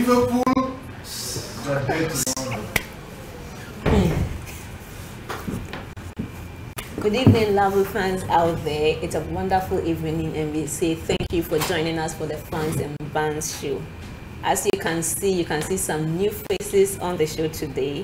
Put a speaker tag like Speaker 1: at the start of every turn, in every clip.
Speaker 1: Liverpool.
Speaker 2: Good evening, lovely fans out there. It's a wonderful evening, and we say thank you for joining us for the Fans and Bantz show. As you can see some new faces on the show today.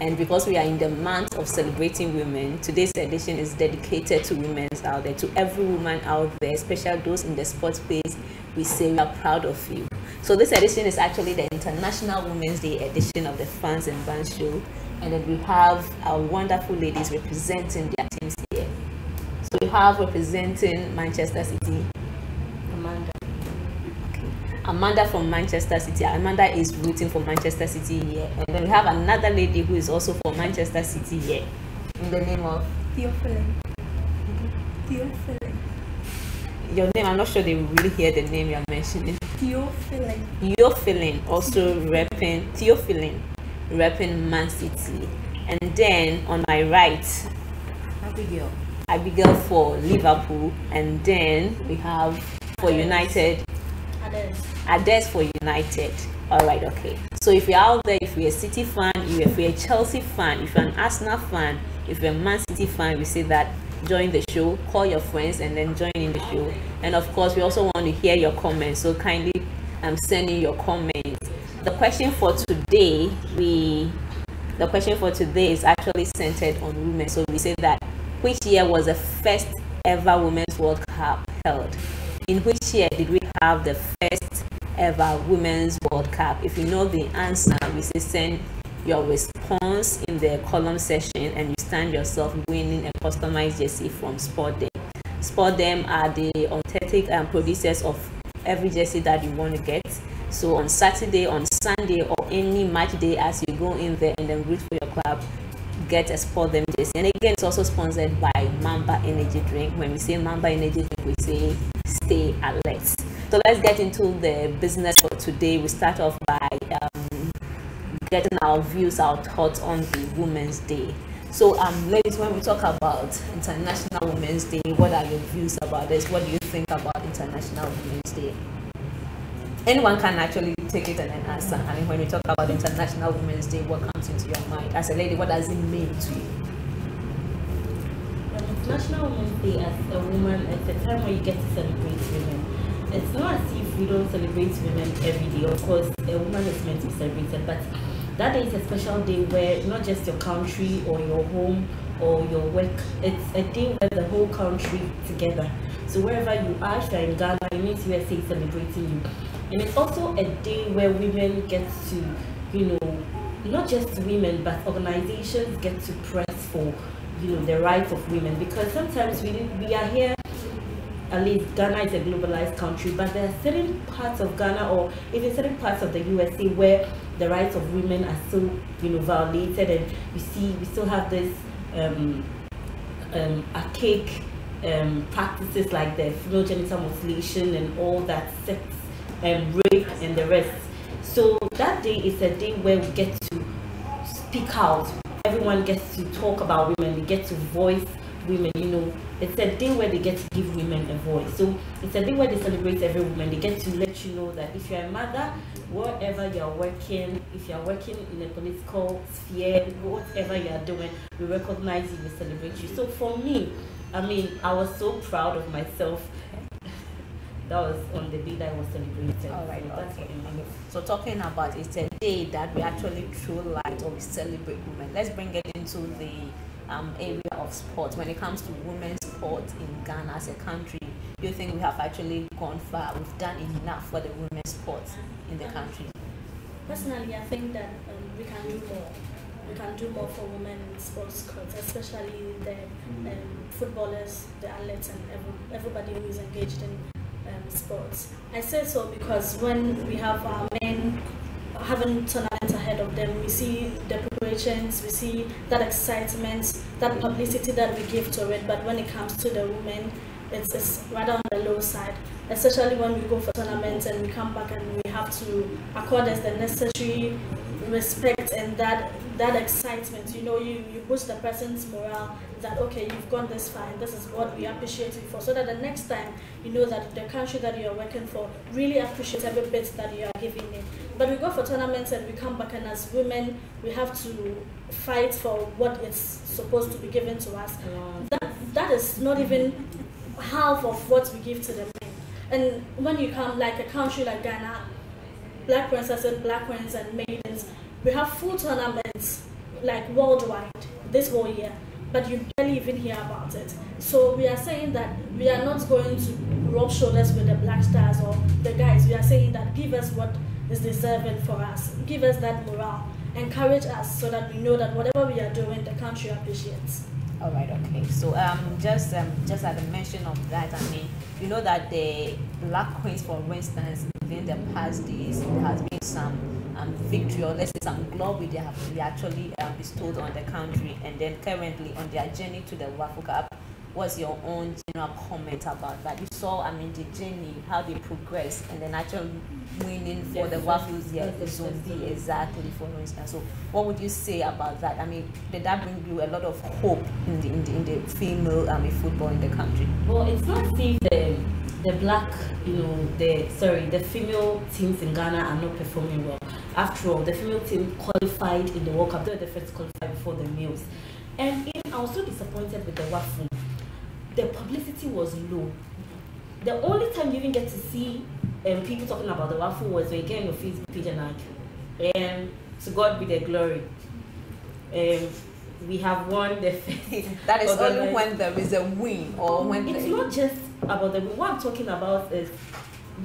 Speaker 2: And because we are in the month of celebrating women, today's edition is dedicated to women out there, to every woman out there, especially those in the sports space. We say we are proud of you. So this edition is actually the International Women's Day edition of the Fans and Bantz show. And then we have our wonderful ladies representing their teams here. So we have representing Manchester City, Amanda. Okay. Amanda from Manchester City. Amanda is rooting for Manchester City here. And then we have another lady who is also for Manchester City here. In the name of
Speaker 3: Theophilin. Theophilin.
Speaker 2: Your name, I'm not sure they will really hear the name you're mentioning.
Speaker 3: Theophilin.
Speaker 2: Theophilin, also repping Theophilin, repping Man City. And then on my right, Abigail for Liverpool. And then we have for United, Ades for United. All right, okay. So if you're out there, if you're a City fan, if you're a Chelsea fan, if you're an Arsenal fan, if you're a Man City fan, we say that join the show, call your friends, and then join in the show. And of course, we also want to hear your comments, so kindly send in your comments. The question for today is actually centered on women. So we say that which year was the first ever Women's World Cup held? In which year did we have the first ever Women's World Cup? If you know the answer, we say send your response in the column section, and you stand yourself winning a customized jersey from Sportdem. Sportdem are the authentic producers of every jersey that you want to get. So on Saturday, on Sunday, or any match day, as you go in there and then root for your club, get a Sportdem jersey. And again, it's also sponsored by Mamba Energy Drink. When we say Mamba Energy Drink, we say stay alert. So let's get into the business for today. We start off by getting our views, our thoughts on the Women's Day. So ladies, when we talk about International Women's Day, what are your views about this? What do you think about International Women's Day? Anyone can actually take it and then answer. I mean, when we talk about International Women's Day, what comes into your mind? As a lady, what does it mean to you?
Speaker 4: International Women's Day, as a woman, it's a time where you get to celebrate women. It's not as if we don't celebrate women every day. Of course, a woman is meant to be celebrated, but that day is a special day where not just your country or your home or your work, it's a day where the whole country together. So wherever you are, if you're in Ghana, it means USA is celebrating you. And it's also a day where women get to, not just women, but organizations get to press for, the rights of women. Because sometimes we are here, at least Ghana is a globalized country, but there are certain parts of Ghana or even certain parts of the USA where the rights of women are so violated, and we still have this archaic practices like the female genital mutilation and all that, sex and rape and the rest. So that day is a day where we get to speak out. Everyone gets to talk about women. We get to voice women. It's a day where they get to give women a voice. So it's a day where they celebrate every woman. They get to let you know that if you're a mother, wherever you're working, if you're working in a political sphere, whatever you're doing, we recognize you, we celebrate you. So for me, I was so proud of myself. That was on the day that I was celebrated.
Speaker 2: All right,
Speaker 4: so that's what it means.
Speaker 2: So talking about, it's a day that we actually throw light or we celebrate women. Let's bring it into the area of sport. When it comes to women's sport in Ghana as a country, do you think we have actually gone far? We've done enough for the women's sport in the country?
Speaker 3: Personally, I think that we can do more. We can do more for women in sports courts, especially the footballers, the athletes, and everybody who is engaged in sports. I say so because when we have our men having tournaments ahead of them, we see the preparations, we see that excitement, that publicity that we give to it. But when it comes to the women, it's rather on the low side, especially when we go for tournaments and we come back and we have to accord us the necessary respect and that excitement. You know, you boost the person's morale that, okay, you've gone this far and this is what we appreciate you for, so that the next time you know that the country that you're working for really appreciates every bit that you are giving it. But we go for tournaments and we come back, and as women we have to fight for what is supposed to be given to us. That is not even half of what we give to the men. And when you come like a country like Ghana, black princesses, black queens and maidens, we have full tournaments like worldwide this whole year, but you barely even hear about it. So we are saying that we are not going to rub shoulders with the black stars or the guys. We are saying that give us what is deserving for us, give us that morale, encourage us so that we know that whatever we are doing, the country appreciates.
Speaker 2: All right, okay. So just as a mention of that, I mean, you know that the black queens, for instance, in the past days, there has been some victory, or let's say some glory they actually bestowed on the country, and then currently on their journey to the Waffle Cup. What's your own general comment about that? You saw, I mean, the journey, how they progressed, and then actually winning for the Waffles, Zone B, exactly, for instance. So, what would you say about that? I mean, did that bring you a lot of hope in the female football in the country?
Speaker 4: Well, it's not safe the black, the female teams in Ghana are not performing well. After all, the female team qualified in the World Cup. They were the first to qualify before the males. And I was so disappointed with the Waffle. The publicity was low. The only time you even get to see people talking about the Waffle was when you get on your Facebook page and like, to God be the glory. We have won the first.
Speaker 2: That is only when there is a win, or when
Speaker 4: it's not just about the win. What I'm talking about is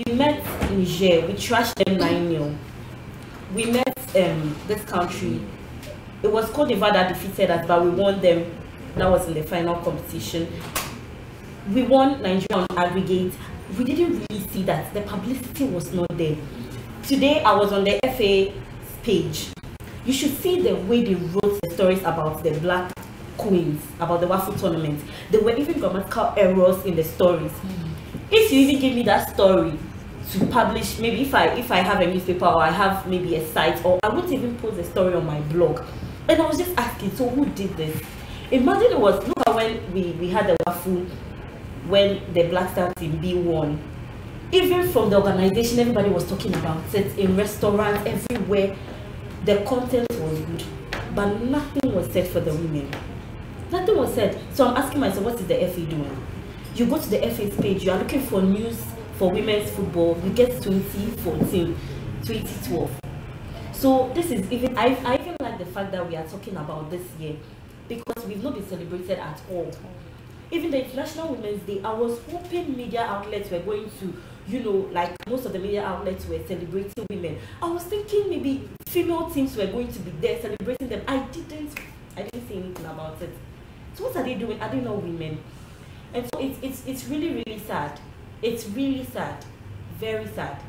Speaker 4: we met Niger, we trashed them 9-0. We met this country. It was Cote d'Ivoire that defeated us, but we won them. That was in the final competition. We won Nigeria on aggregate. We didn't really see that. The publicity was not there. Today, I was on the FA page. You should see the way they wrote the stories about the black queens, about the Waffle tournament. There were even grammatical errors in the stories. If you even give me that story to publish, maybe if I have a newspaper or I have maybe a site, or I wouldn't even post a story on my blog. And I was just asking, so who did this? Imagine it was, look at when we had the Waffle, when the Black Star Team B won. Even from the organization, everybody was talking about it in restaurants, everywhere. The content was good, but nothing was said for the women. Nothing was said. So I'm asking myself, what is the FA doing? You go to the FA's page, you are looking for news for women's football, you get 2014, 2012. So this is even, I even like the fact that we are talking about this year, because we've not been celebrated at all. Even the International Women's Day, I was hoping media outlets were going to, like most of the media outlets were celebrating women. I was thinking maybe female teams were going to be there celebrating them. I didn't see anything about it. So what are they doing? Are they not women? And so it's really, really sad. It's really sad. Very sad.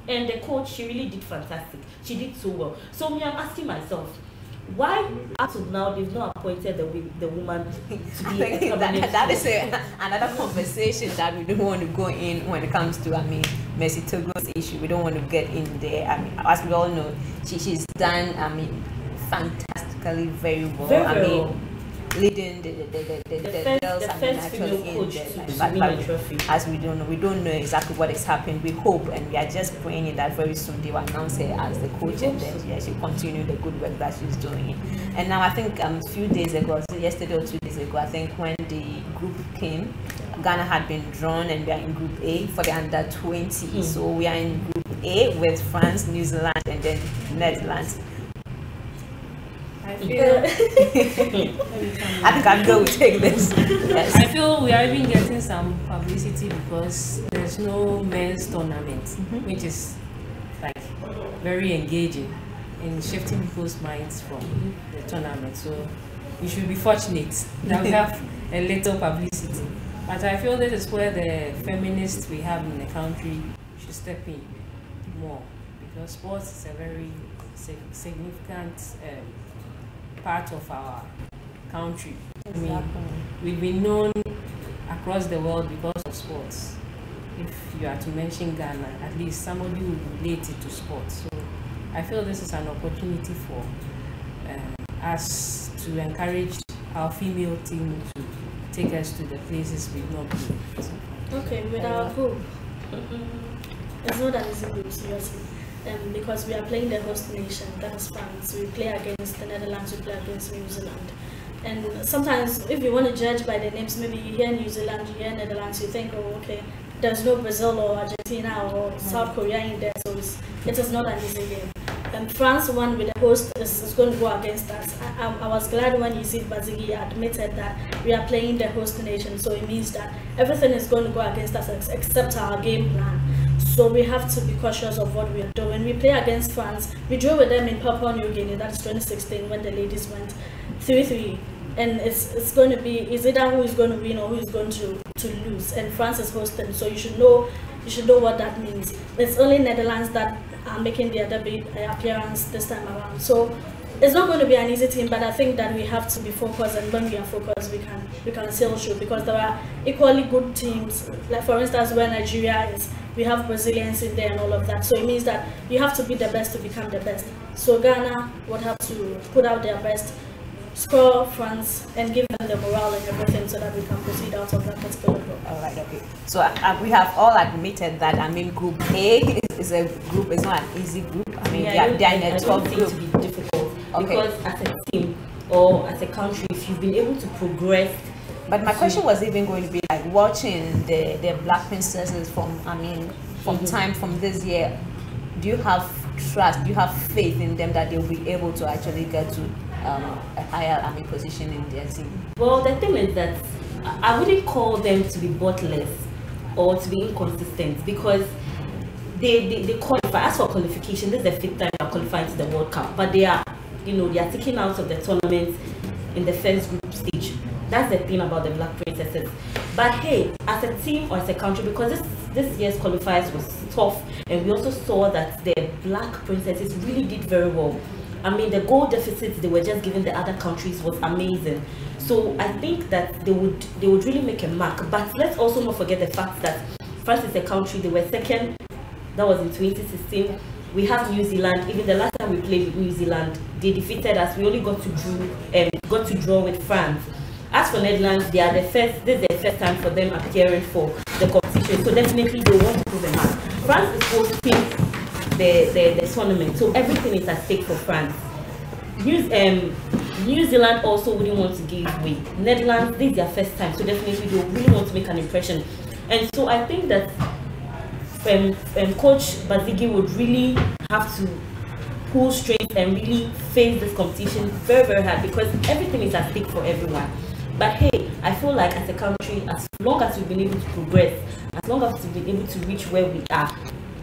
Speaker 4: And the coach, she really did fantastic. She did so well. So I'm asking myself, why up to now they've not appointed the woman to be a cabinet?
Speaker 2: That is another conversation that we don't want to go in when it comes to, Mercy Togo's issue. We don't want to get in there. As we all know, she's done, fantastically very well.
Speaker 4: Very well.
Speaker 2: Leading the girls,
Speaker 4: first female coach to win a trophy.
Speaker 2: As we don't know exactly what is happening. We hope, and we are just praying that very soon they will announce her as the coach, and then she'll continue the good work that she's doing. And now I think a few days ago, yesterday or 2 days ago, I think when the group came, Ghana had been drawn, and we are in Group A for the under 20. So we are in Group A with France, New Zealand, and then Netherlands.
Speaker 1: I feel
Speaker 2: I think I'm going to take this. Yes.
Speaker 1: I feel we are even getting some publicity because there's no men's tournament, which is like very engaging in shifting people's minds from the tournament. So we should be fortunate that we have a little publicity. But I feel this is where the feminists we have in the country should step in more, because sports is a very significant part of our country.
Speaker 2: Exactly.
Speaker 1: I mean, we've been known across the world because of sports. If you are to mention Ghana, at least somebody will relate it to sports. So I feel this is an opportunity for us to encourage our female team to take us to the places we've not been.
Speaker 3: Okay, with our group, it's not an easy group, seriously. Because we are playing the host nation, that is France. We play against the Netherlands, we play against New Zealand. And sometimes, if you want to judge by the names, maybe you hear New Zealand, you hear Netherlands, you think, oh, okay, there's no Brazil or Argentina or South Korea in there, so it is not an easy game. And France won with the host is going to go against us. I was glad when Yusuf Bazigi admitted that we are playing the host nation, so it means that everything is going to go against us except our game plan. So we have to be cautious of what we are doing. We play against France. We drew with them in Papua New Guinea, that's 2016, when the ladies went 3-3. And it's going to be, is either who is going to win or who is going to lose. And France is hosting, so you should know what that means. It's only Netherlands that are making their debut appearance this time around. So it's not going to be an easy team, but I think that we have to be focused, and when we are focused, we can still show, because there are equally good teams. Like for instance, where Nigeria is, we have Brazilians in there and all of that. So it means that you have to be the best to become the best. So Ghana would have to put out their best, score France, and give them the morale and everything so that we can proceed out of that particular group.
Speaker 2: All right, okay. So we have all admitted that, I mean, Group A is a group, it's not an easy group. I mean, they're in a tough group.
Speaker 4: To be difficult,
Speaker 2: okay.
Speaker 4: Because as a team or as a country, if you've been able to progress.
Speaker 2: But my question was even going to be like watching the Black Princesses from time from this year. Do you have trust? Do you have faith in them that they'll be able to actually get to a higher position in their team?
Speaker 4: Well, the thing is that I wouldn't call them to be bottless or to be inconsistent, because they qualify. As for qualification, this is the fifth time they are qualifying to the World Cup, but they are taken out of the tournament in the first group stage. That's the thing about the Black Princesses. But hey, as a team or as a country, because this year's qualifiers was tough, and we also saw that the Black Princesses really did very well. I mean, the goal deficits they were just giving the other countries was amazing. So I think that they would really make a mark. But let's also not forget the fact that France is a country, they were second. That was in 2016. We have New Zealand. Even the last time we played with New Zealand, they defeated us. We only got to draw with France. As for Netherlands, they are this is the first time for them appearing for the competition. So definitely they want to prove a mark. France is hosting the tournament, so everything is at stake for France. New Zealand also wouldn't want to give way. Netherlands, this is their first time, so definitely they really want to make an impression. And so I think that Coach Bazigi would really have to pull straight and really face this competition very, very hard, because everything is at stake for everyone. But hey, I feel like as a country, as long as we've been able to progress, as long as we've been able to reach where we are,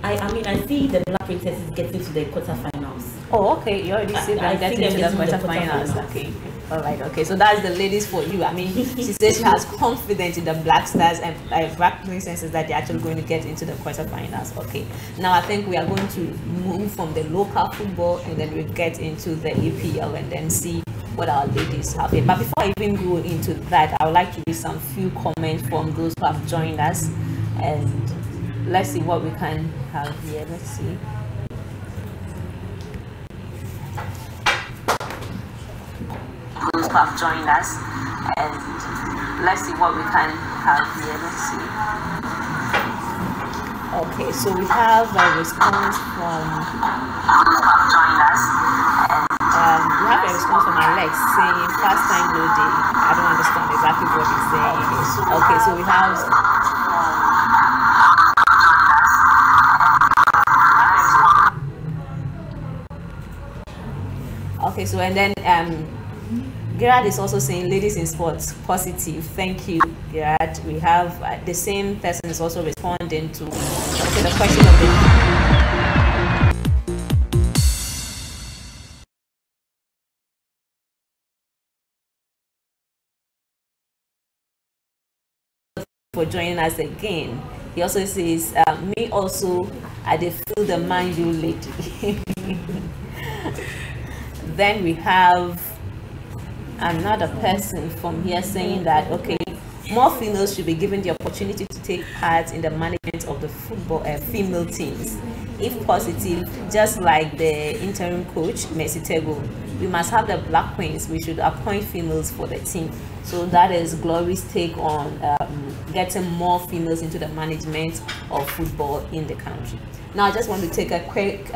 Speaker 4: I see the Black Princesses getting to the quarterfinals.
Speaker 2: Oh, okay. You already see that getting to the quarterfinals. Okay. All right. Okay. So that's the ladies for you. I mean, she says she has confidence in the Black Stars and Black Princesses that they're actually going to get into the quarterfinals. Okay. Now I think we are going to move from the local football, and then we'll get into the EPL and then see what our ladies have here. But before I even go into that, I would like to read some few comments from those who have joined us, and let's see what we can have here. Let's see. Those who have joined us, and let's see what we can have here. Let's see. Okay, so we have a response from those who have joined us, and we have a response from Alex saying first time loading. I don't understand exactly what he's saying. Okay, so we have okay, so and then Gerard is also saying ladies in sports positive. Thank you, Gerard. We have the same person is also responding to the question of for joining us again. He also says me also I did feel the man you lady. Then we have another person from here saying that okay, more females should be given the opportunity to take part in the management of the football female teams? If positive, just like the interim coach, Messi Tego, we must have the Black Queens. We should appoint females for the team. So that is Glory's take on getting more females into the management of football in the country. Now, I just want to take a quick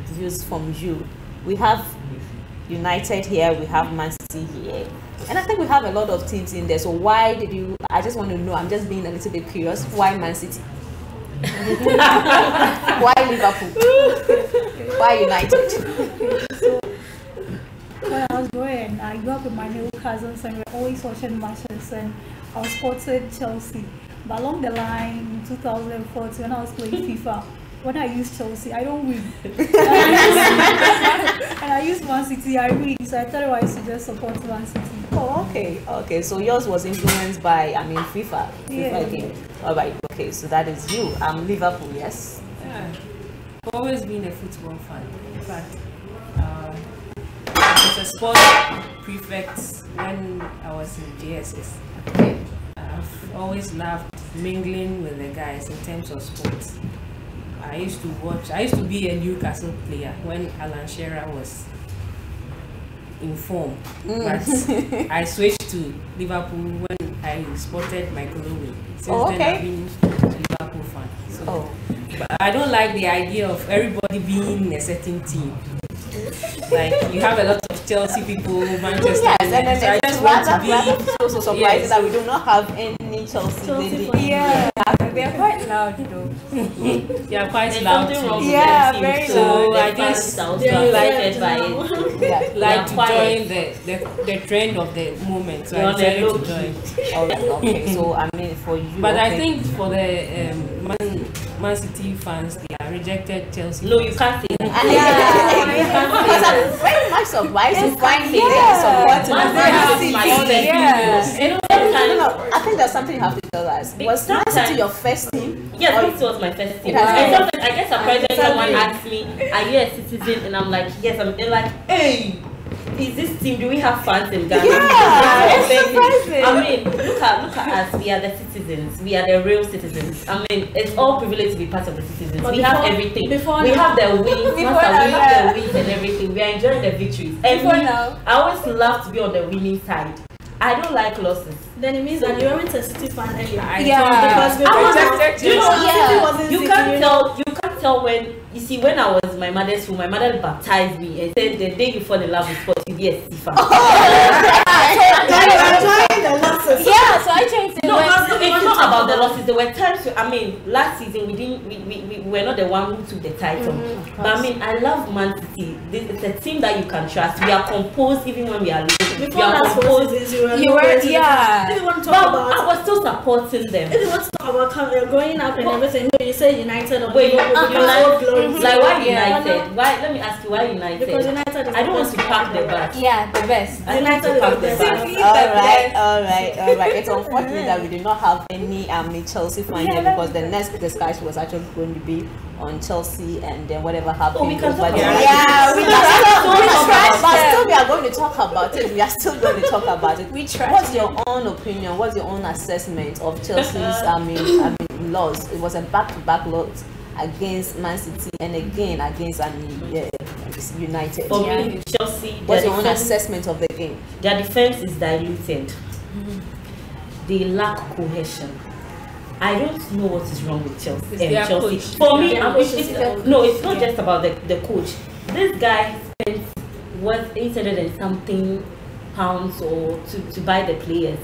Speaker 2: views from you. We have United here, we have Man City here, and I think we have a lot of teams in there. So why did you? I just want to know. I'm just being a little bit curious. Why Man City? Why Liverpool? Why United?
Speaker 5: So when I was growing, I grew up with my new cousins and we were always watching matches, and I was supporting Chelsea. But along the line in 2014, when I was playing FIFA, when I use Chelsea, I don't win. And I use Man City, I win. So I thought I was to just support Man City.
Speaker 2: Oh, okay, okay. So yours was influenced by, I mean, FIFA.
Speaker 5: Yeah.
Speaker 2: Game. All right. Okay. So that is you. Liverpool. Yes.
Speaker 1: Yeah. I've always been a football fan. In fact, I was a sports prefect when I was in JSS.
Speaker 2: Okay.
Speaker 1: I've always loved mingling with the guys in terms of sports. I used to be a Newcastle player when Alan Shearer was in form. But I switched to Liverpool when I spotted Michael Owen. Since then I've been a Liverpool fan. So, but I don't like the idea of everybody being a certain team. Like you have a lot of Chelsea people, Manchester.
Speaker 2: Yes, and then
Speaker 1: so I just want to be
Speaker 2: so surprised that we do not have any Chelsea.
Speaker 1: Yeah, they're quite loud though. They are quite loud too.
Speaker 2: Yeah, very
Speaker 1: so
Speaker 2: loud.
Speaker 1: I just
Speaker 4: Delighted by it.
Speaker 1: like to join the trend of the moment. So I decided to join.
Speaker 2: Okay, so I mean for you.
Speaker 1: But I think for the Man City fans, they are rejected Chelsea.
Speaker 4: No, you can't say that.
Speaker 2: Because I'm very much surprised to find me supporting Man City. I think there's something you have to tell us. Was Man City your first team?
Speaker 4: Yes, this was my first team. And sometimes I get surprised when someone asks me, "Are you a citizen?" And I'm like, "Yes." I'm like, "Hey, is this team? Do we have fans in Ghana?" I mean, look at us. We are the citizens. We are the real citizens. I mean, it's all privilege to be part of the citizens.
Speaker 3: But
Speaker 4: we have everything. We have the wins. We have the wins and everything. We are enjoying the victories. And I always love to be on the winning side. I don't like losses.
Speaker 3: Then it means that you weren't a City fan earlier.
Speaker 1: Because
Speaker 4: you can't tell when you see when I was my mother's home, my mother baptized me and said the day you fall in love with sports, you be a City fan.
Speaker 2: Yeah, so I changed it.
Speaker 4: No, it's not about the losses. There were times. I mean, last season we were not the one who took the title. But I mean, I love Man City. It's a team that you can trust. We are composed even when we are losing.
Speaker 3: Before last season, you were
Speaker 5: I
Speaker 3: was
Speaker 4: still supporting them.
Speaker 3: If you want to talk about growing up and everything, you say United or
Speaker 4: Wait,
Speaker 3: United.
Speaker 4: Like why United? Why? Let me ask you why United?
Speaker 3: Because United is
Speaker 4: I don't want to pack the bus.
Speaker 2: Yeah, the best.
Speaker 4: I don't want to pack the bus.
Speaker 2: All right. It's unfortunate that we did not have any Chelsea fan here because the next discussion was actually going to be on Chelsea and then whatever happened.
Speaker 4: We can talk about
Speaker 2: we are going to talk about it. We are still going to talk about it. What's your own opinion? What's your own assessment of Chelsea's loss? It was a back-to-back loss against Man City and again against United.
Speaker 4: For me, Chelsea.
Speaker 2: What's your own assessment of the game?
Speaker 4: Their defense is diluted. They lack cohesion. I don't know what is wrong with Chelsea. For me, it's not just about the coach. This guy spent what 800 and something pounds or to buy the players.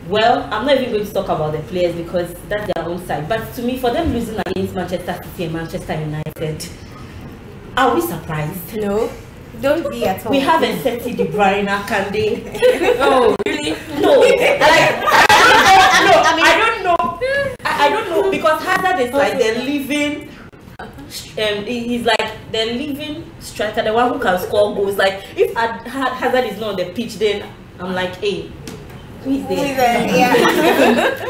Speaker 4: Well, I'm not even going to talk about the players because that's their own side. But to me, for them losing against Manchester City and Manchester United, are we surprised?
Speaker 2: No, don't be at all.
Speaker 4: We have a Seti De Bruyne, Kande.
Speaker 1: Oh, really?
Speaker 4: No, I don't know because Hazard is like the living. He's like the living striker, the one who can score goals. Like if Hazard is not on the pitch, then I'm like, hey, who is there?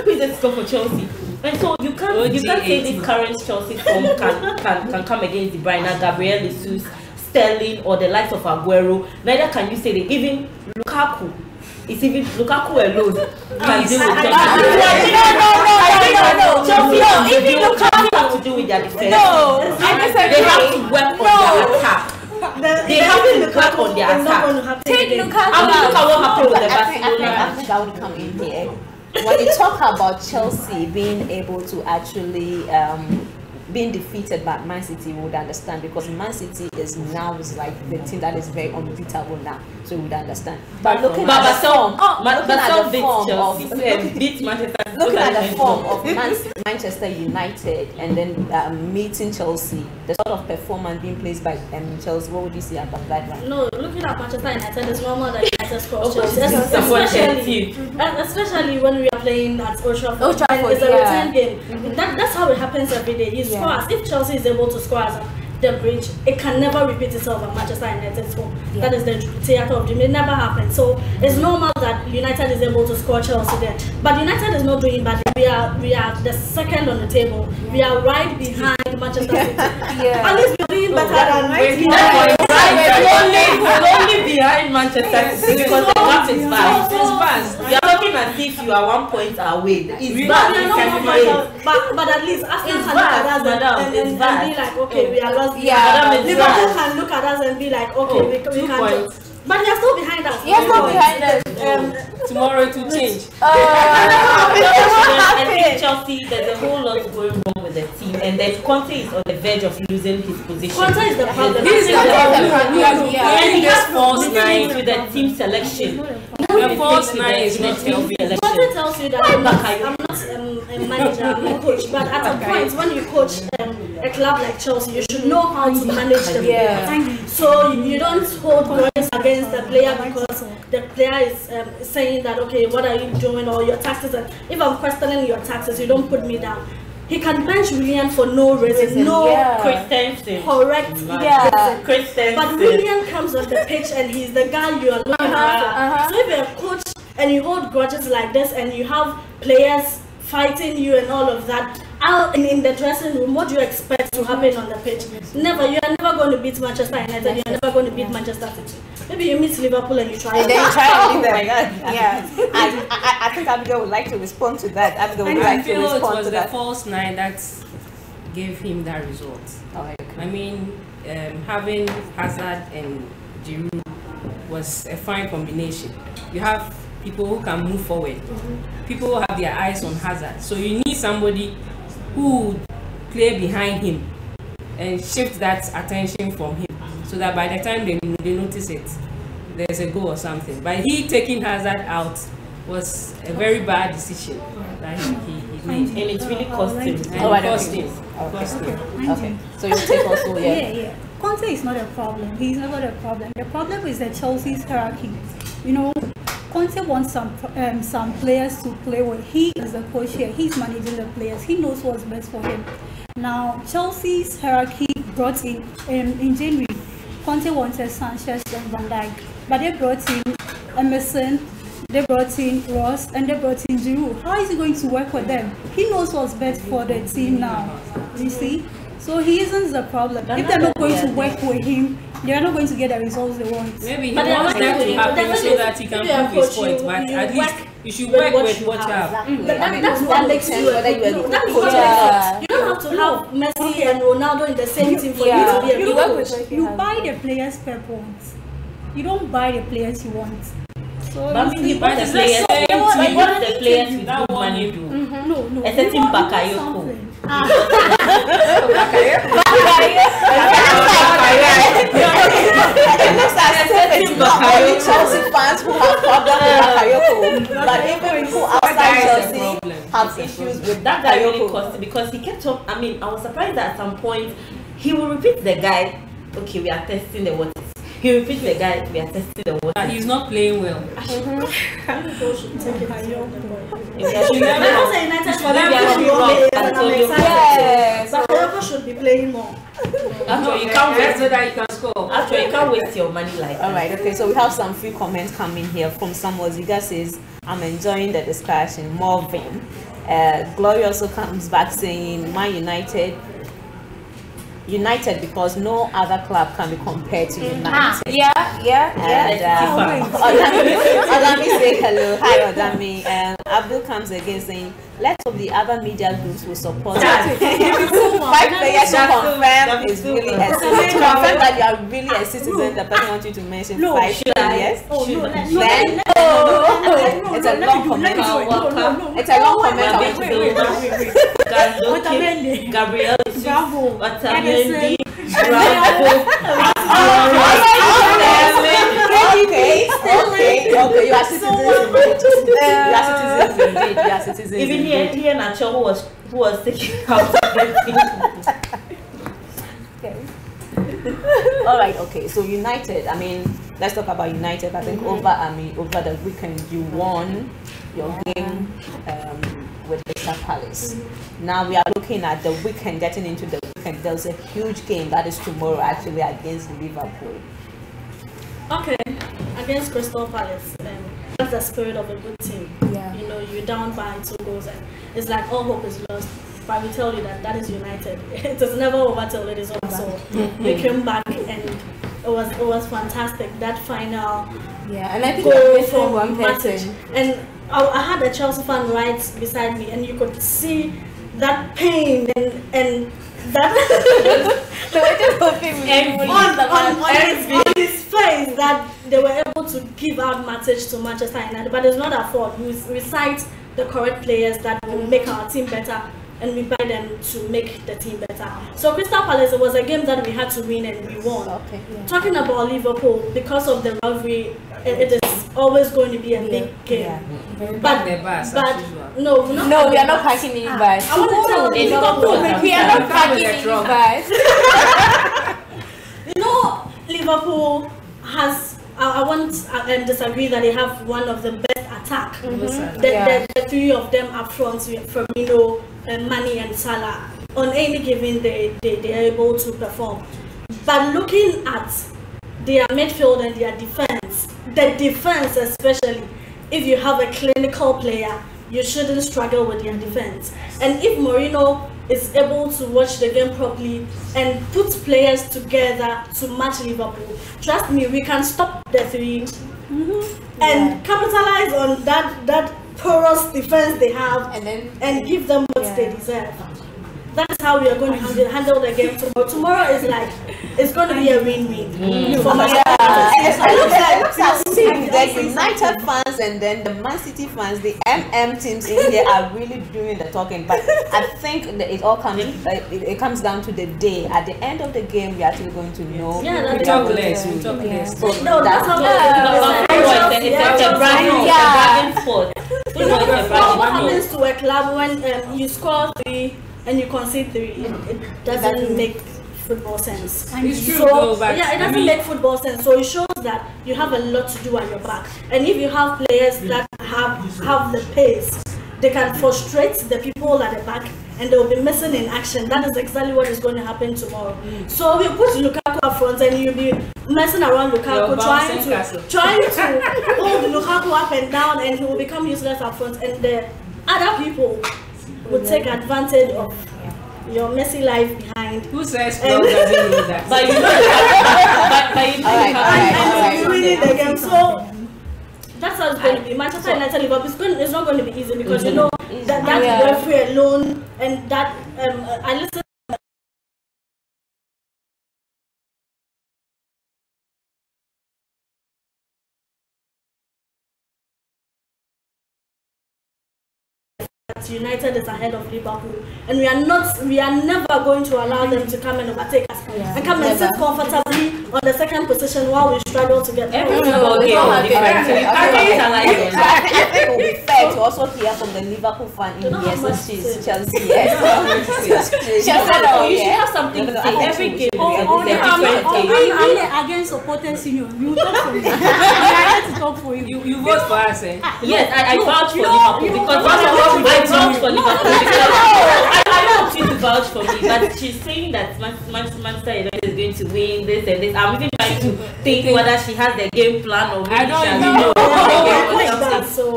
Speaker 4: Who is there to score for Chelsea? And so you can't say this current Chelsea form can come against De Bruyne, Gabriel Jesus, Sterling, or the likes of Aguero. Neither can you say that even Lukaku It's even Lukaku alone. Can deal with Chelsea have to do with their defense.
Speaker 2: No,
Speaker 4: they have to work on their attack. They have to work on their attack.
Speaker 2: Take Lukaku
Speaker 4: I mean, look at what happened with the Barcelona.
Speaker 2: I think I would come in here. When you talk about Chelsea being able to actually being defeated by Man City, we would understand, because Man City is now like the team that is very unbeatable now, so we would understand. But looking at the form, looking at the form of Manchester United and then meeting Chelsea, the sort of performance being placed by Chelsea, what would you say about that one?
Speaker 3: No, looking at Manchester United, it's normal that United scores Chelsea, especially when we are playing at Old Trafford. It's a return game. That's how it happens every day. You score. If Chelsea is able to score as the bridge, it can never repeat itself at Manchester United's home. That is the theatre of dream. It never happens. So it's normal that United is able to score Chelsea there. But United is not doing bad. We are the second on the table. We are right behind Manchester City. At least we're doing better than
Speaker 4: only behind Manchester City because the gap is vast. You are talking as if you are 1 point away. It's vast.
Speaker 3: But at least Arsenal can look at us and be like, okay, we are lost. Liverpool can look at us and be like, okay, we can. But they are still behind us.
Speaker 2: Yes, still behind us.
Speaker 1: Tomorrow it will change.
Speaker 4: I think Chelsea, there's a whole lot going wrong with the team, and then Conte is on the verge of losing his position.
Speaker 3: Conte is the problem.
Speaker 1: He's the problem.
Speaker 4: He has false nine with the team selection.
Speaker 1: The false nine is not healthy.
Speaker 3: Conte tells you that I'm not a manager, I'm a coach, but at a point when you coach a club like Chelsea, you should know how to manage the player. So you don't hold grudges against the player because the player is saying that, okay, what are you doing, or your taxes, and if I'm questioning your taxes, you don't put me down. He can bench Willian for no reason,
Speaker 4: Christensen.
Speaker 3: Correct.
Speaker 4: Christensen.
Speaker 3: But Willian comes on the pitch and he's the guy you are looking after. So if you're a coach and you hold grudges like this and you have players fighting you and all of that out in the dressing room, what do you expect to happen on the pitch? Never. You are never going to beat Manchester United. You are never going to beat Manchester City. Maybe you meet Liverpool and you try.
Speaker 2: And then you try to beat them. Yeah. I think Abigail would like to respond to that. Abigail would like to respond to that.
Speaker 1: It was the false nine that gave him that result. I mean, having Hazard and Giroud was a fine combination. You have people who can move forward, people who have their eyes on Hazard. So you need somebody who would play behind him and shift that attention from him, so that by the time they notice it, there's a goal or something. But he taking Hazard out was a very bad decision that he made.
Speaker 4: And it's really cost him.
Speaker 2: Okay. So you take also,
Speaker 5: yeah. Conte is not a problem. He's never a problem. The problem is the Chelsea's hierarchy. You know, Conte wants some players to play with. He is the coach here. He's managing the players. He knows what's best for him. Now, Chelsea's hierarchy brought in January. Conte wanted Sanchez and Van Dijk, but they brought in Emerson, they brought in Ross, and they brought in Giroud. How is he going to work with them? He knows what's best for the team now. You see? So he isn't the problem. If they're not going to work with him, they're not going to get the results they want.
Speaker 1: Maybe he wants that to happen so that he can prove his point, but at least you should work with what you have.
Speaker 3: That's what makes you a good coach. You don't have to have Messi and Ronaldo in the same team for you to be a good coach.
Speaker 5: You buy the players Pep wants. You don't buy the players you want. So
Speaker 4: but you buy the players. What are the players with good money do?
Speaker 3: No.
Speaker 4: A certain Bakayoko.
Speaker 2: It looks as if it's not only Chelsea fans who have problems with Bakayoko, but even people outside Chelsea have issues with
Speaker 4: that guy. Really cost because he kept up. I mean, I was surprised that at some point he will repeat the guy. Okay, we are testing the waters. He repeats the guy, we are testing the water.
Speaker 1: He's not playing well.
Speaker 3: Bakayoko should be playing more.
Speaker 1: Actually, you can't wait so that you can score.
Speaker 4: Actually, you can't waste your money like that.
Speaker 2: Alright, okay, so we have some few comments coming here from someone. Ziga says, I'm enjoying the discussion. Marvin. Gloria also comes back saying, Man United United because no other club can be compared to United.
Speaker 6: Yeah.
Speaker 2: And Odami say hello. Hi Odami. Abdul comes again saying, let's hope the other media groups will support us. 5 players to confirm is really a citizen. To confirm that you are really a citizen, the person wants you to mention 5 players. Then it's a long comment. It's a long comment.
Speaker 4: Gabriel,
Speaker 5: Bravo.
Speaker 4: Otamendi,
Speaker 2: Okay. You are citizens indeed.
Speaker 4: Even here, Nacho, who was taking out the team.
Speaker 2: All right. Okay. So United. I mean, let's talk about United. I think over the weekend you won your game with Crystal Palace. Now we are looking at the weekend, getting into the weekend. There's a huge game that is tomorrow, actually, against Liverpool.
Speaker 3: Okay, against Crystal Palace, that's the spirit of a good team.
Speaker 6: Yeah.
Speaker 3: You know, you're down by 2 goals, and it's like all hope is lost. But we tell you that is United. It is never over till it is over. So we came back, and it was fantastic. That final
Speaker 6: Yeah, and I think
Speaker 3: goal
Speaker 6: I'm
Speaker 3: from
Speaker 6: one person.
Speaker 3: and I had a Chelsea fan right beside me, and you could see that pain and that
Speaker 6: So we're just hoping we
Speaker 3: on his face that they were able to give out message to Manchester United, but it's not our fault. We cite the correct players that will make our team better, and we buy them to make the team better. So Crystal Palace, it was a game that we had to win, and we won.
Speaker 2: Okay.
Speaker 3: Talking about Liverpool, because of the rivalry, it is always going to be a big game.
Speaker 1: But
Speaker 3: No,
Speaker 6: No, we are not packing any bags.
Speaker 3: I want to tell you, Liverpool,
Speaker 6: We are not packing any bags.
Speaker 3: you know, Liverpool has. I won't disagree that they have one of the best attack. The 3 of them up front, Firmino, Mane and Salah. On any given day, they are able to perform. But looking at their midfield and their defense, the defense especially, if you have a clinical player, you shouldn't struggle with their defense. And if Mourinho is able to watch the game properly and put players together to match Liverpool, trust me, we can stop the 3 and capitalize on that porous defense they have, and give them what they deserve. That's how we are going to handle the game tomorrow. Tomorrow is like, it's going to be a win-win.
Speaker 2: It looks as if the United fans and then the Man City fans, the MM teams in here are really doing the talking. But I think that it all comes, it comes down to the day. At the end of the game, we are actually going to know.
Speaker 3: Yeah,
Speaker 1: we talk less.
Speaker 2: So
Speaker 3: no, that's how
Speaker 4: it's a bragging sport.
Speaker 3: You know, what happens to a club when you score 3 and you concede 3? It doesn't make football sense.
Speaker 1: It's true,
Speaker 3: so,
Speaker 1: though, but
Speaker 3: yeah, it doesn't make football sense. So it shows that you have a lot to do at your back. And if you have players that have the pace, they can frustrate the people at the back, and they will be missing in action. That is exactly what is going to happen tomorrow. So we put Lukaku up front, and you'll be messing around Lukaku, trying to hold Lukaku up and down, and he will become useless up front. And the other people will take advantage of your messy life behind.
Speaker 1: Who says club doesn't know that?
Speaker 4: But you know,
Speaker 3: and winning the game. So that's how it's going to be. Manchester United Liverpool, it's not going to be easy, because you know that referee alone, and that I listen. United is ahead of Liverpool, and we are never going to allow them to come and overtake us and come and sit comfortably on the second position while we struggle to get
Speaker 2: I think it will be fair to also hear from the Liverpool fan in here, since she's Chelsea.
Speaker 4: You should have something to say. Every game
Speaker 5: I'm against supporters union. You talk for me. I have to talk for you.
Speaker 1: You vote for us, eh?
Speaker 4: Yes, I vouch for Liverpool, because I vouch for Liverpool. I want you to vouch for me, but she's saying that Manchester United is going to win this and this. I'm even trying to think whether she has the game plan or maybe
Speaker 1: I don't
Speaker 4: she has
Speaker 1: even know.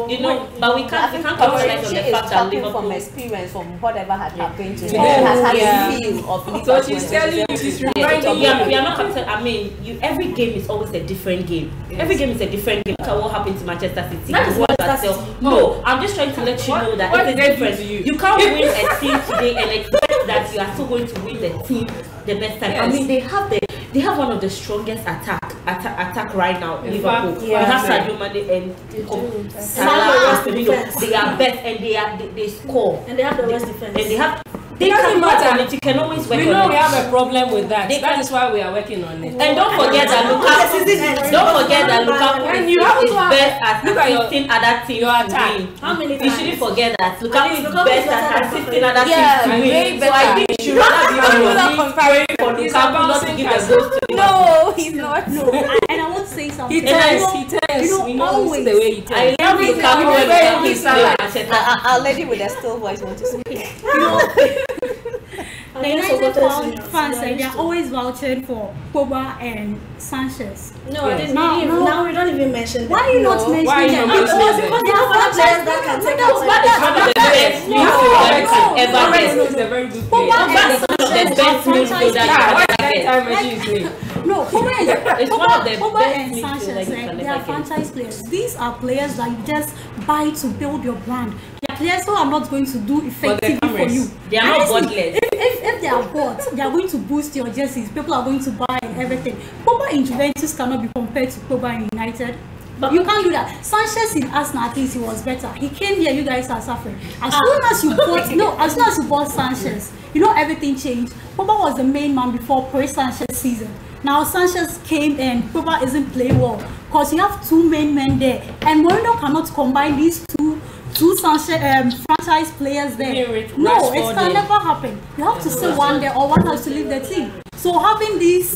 Speaker 4: you know, but we can't capitalize on the fact that Liverpool
Speaker 2: from experience, from whatever had happened to her,
Speaker 1: Yeah.
Speaker 2: has had
Speaker 1: Yeah.
Speaker 2: a feel of Liverpool.
Speaker 1: So she's telling you, she's reminding you.
Speaker 4: we are not capitalizing. I mean, every game is always a different game.
Speaker 1: Yes.
Speaker 4: Every game is a different game. Look at what happened to Manchester City.
Speaker 3: That is
Speaker 4: The world
Speaker 3: Manchester
Speaker 4: itself. No, I'm just trying to let you know that
Speaker 1: what
Speaker 4: it's
Speaker 1: did they do
Speaker 4: different.
Speaker 1: to you?
Speaker 4: You can't win a team today and expect that you are still going to win the team the best time. I
Speaker 1: Yes.
Speaker 4: mean, they have one of the strongest attack right now.
Speaker 1: In
Speaker 4: Liverpool.
Speaker 1: fact,
Speaker 4: You have
Speaker 1: yeah.
Speaker 4: Sadio Mane and
Speaker 3: Salah,
Speaker 4: Salah.
Speaker 3: defense.
Speaker 4: They are best and they score.
Speaker 3: And they have the worst defense.
Speaker 4: And they
Speaker 1: It doesn't
Speaker 4: can work
Speaker 1: matter.
Speaker 4: on it. You can always work
Speaker 1: We
Speaker 4: on
Speaker 1: know
Speaker 4: it.
Speaker 1: we have a problem with that.
Speaker 4: They
Speaker 1: That
Speaker 4: can-
Speaker 1: is why we are working on it.
Speaker 4: And don't forget that Lukaku is best at
Speaker 1: look at your-
Speaker 4: assisting other teams
Speaker 1: your
Speaker 4: to
Speaker 1: attack.
Speaker 4: win.
Speaker 3: How many
Speaker 4: You
Speaker 3: times?
Speaker 4: shouldn't forget that
Speaker 3: And
Speaker 4: Lukaku is
Speaker 3: Lukaku is
Speaker 4: best
Speaker 3: better
Speaker 4: at
Speaker 3: than
Speaker 4: assisting
Speaker 3: Lukaku.
Speaker 4: other
Speaker 6: Yeah,
Speaker 4: teams to
Speaker 6: way
Speaker 4: win. So I
Speaker 6: better.
Speaker 4: think you should rather be on your
Speaker 6: Another
Speaker 4: knees
Speaker 6: comparison.
Speaker 4: praying for
Speaker 1: He's a
Speaker 4: Lukaku not to
Speaker 1: bouncing
Speaker 4: give the
Speaker 1: castle.
Speaker 4: goals to Liverpool.
Speaker 6: No, he's not.
Speaker 5: No, and I want to say something.
Speaker 1: He turns.
Speaker 5: You know,
Speaker 1: We know
Speaker 5: always.
Speaker 1: the way he turns.
Speaker 4: I love Lukaku when
Speaker 1: Very
Speaker 4: he's
Speaker 1: Salah.
Speaker 4: playing Manchester.
Speaker 2: Our lady with a still voice want to speak.
Speaker 5: The United fans, they are always vouching for Pogba and Sanchez.
Speaker 3: No,
Speaker 1: Yes.
Speaker 3: I didn't.
Speaker 5: Now-
Speaker 3: Now we don't even mention them.
Speaker 5: Why are you not
Speaker 6: No.
Speaker 5: mentioning
Speaker 1: Why are you
Speaker 5: them?
Speaker 1: not mentioning
Speaker 5: Because
Speaker 1: them?
Speaker 5: they are
Speaker 3: Other players that can take out
Speaker 4: Pogba is one of the best
Speaker 1: You have to
Speaker 4: midfielders
Speaker 1: correct
Speaker 4: I've
Speaker 1: it.
Speaker 4: ever
Speaker 1: Correct
Speaker 4: seen.
Speaker 1: it. He's a very good
Speaker 5: Pogba
Speaker 1: player.
Speaker 4: Pogba is one of the best midfielders
Speaker 1: Yeah,
Speaker 4: I've
Speaker 1: what's
Speaker 4: ever
Speaker 1: that
Speaker 4: seen.
Speaker 1: time machine is doing?
Speaker 5: No, Pogba is
Speaker 4: It's one of the
Speaker 5: Pogba
Speaker 4: best
Speaker 5: and
Speaker 4: midfielders
Speaker 5: Sanchez,
Speaker 4: you can
Speaker 5: they
Speaker 4: ever
Speaker 5: are
Speaker 4: get.
Speaker 5: franchise players. These are players that you just buy to build your brand. They are players who are not going to do effectively for
Speaker 1: cameras.
Speaker 5: you.
Speaker 4: They are
Speaker 5: And
Speaker 4: not
Speaker 5: listen,
Speaker 4: godless.
Speaker 5: If they are bought, they are going to boost your jerseys. People are going to buy and everything. Pogba in Juventus cannot be compared to Pogba in United. But you can't do that. Sanchez in Arsenal, at least he was better. He came here, you guys are suffering. As soon as you bought Sanchez, you know everything changed. Pogba was the main man before pre-Sanchez season. Now Sanchez came and Pogba isn't playing well because you have two main men there, and Mourinho cannot combine these two Sanchez franchise players there. No, it
Speaker 1: Rashford
Speaker 5: can
Speaker 1: there.
Speaker 5: never happen. You have to say one there, or one has to leave the team. So having these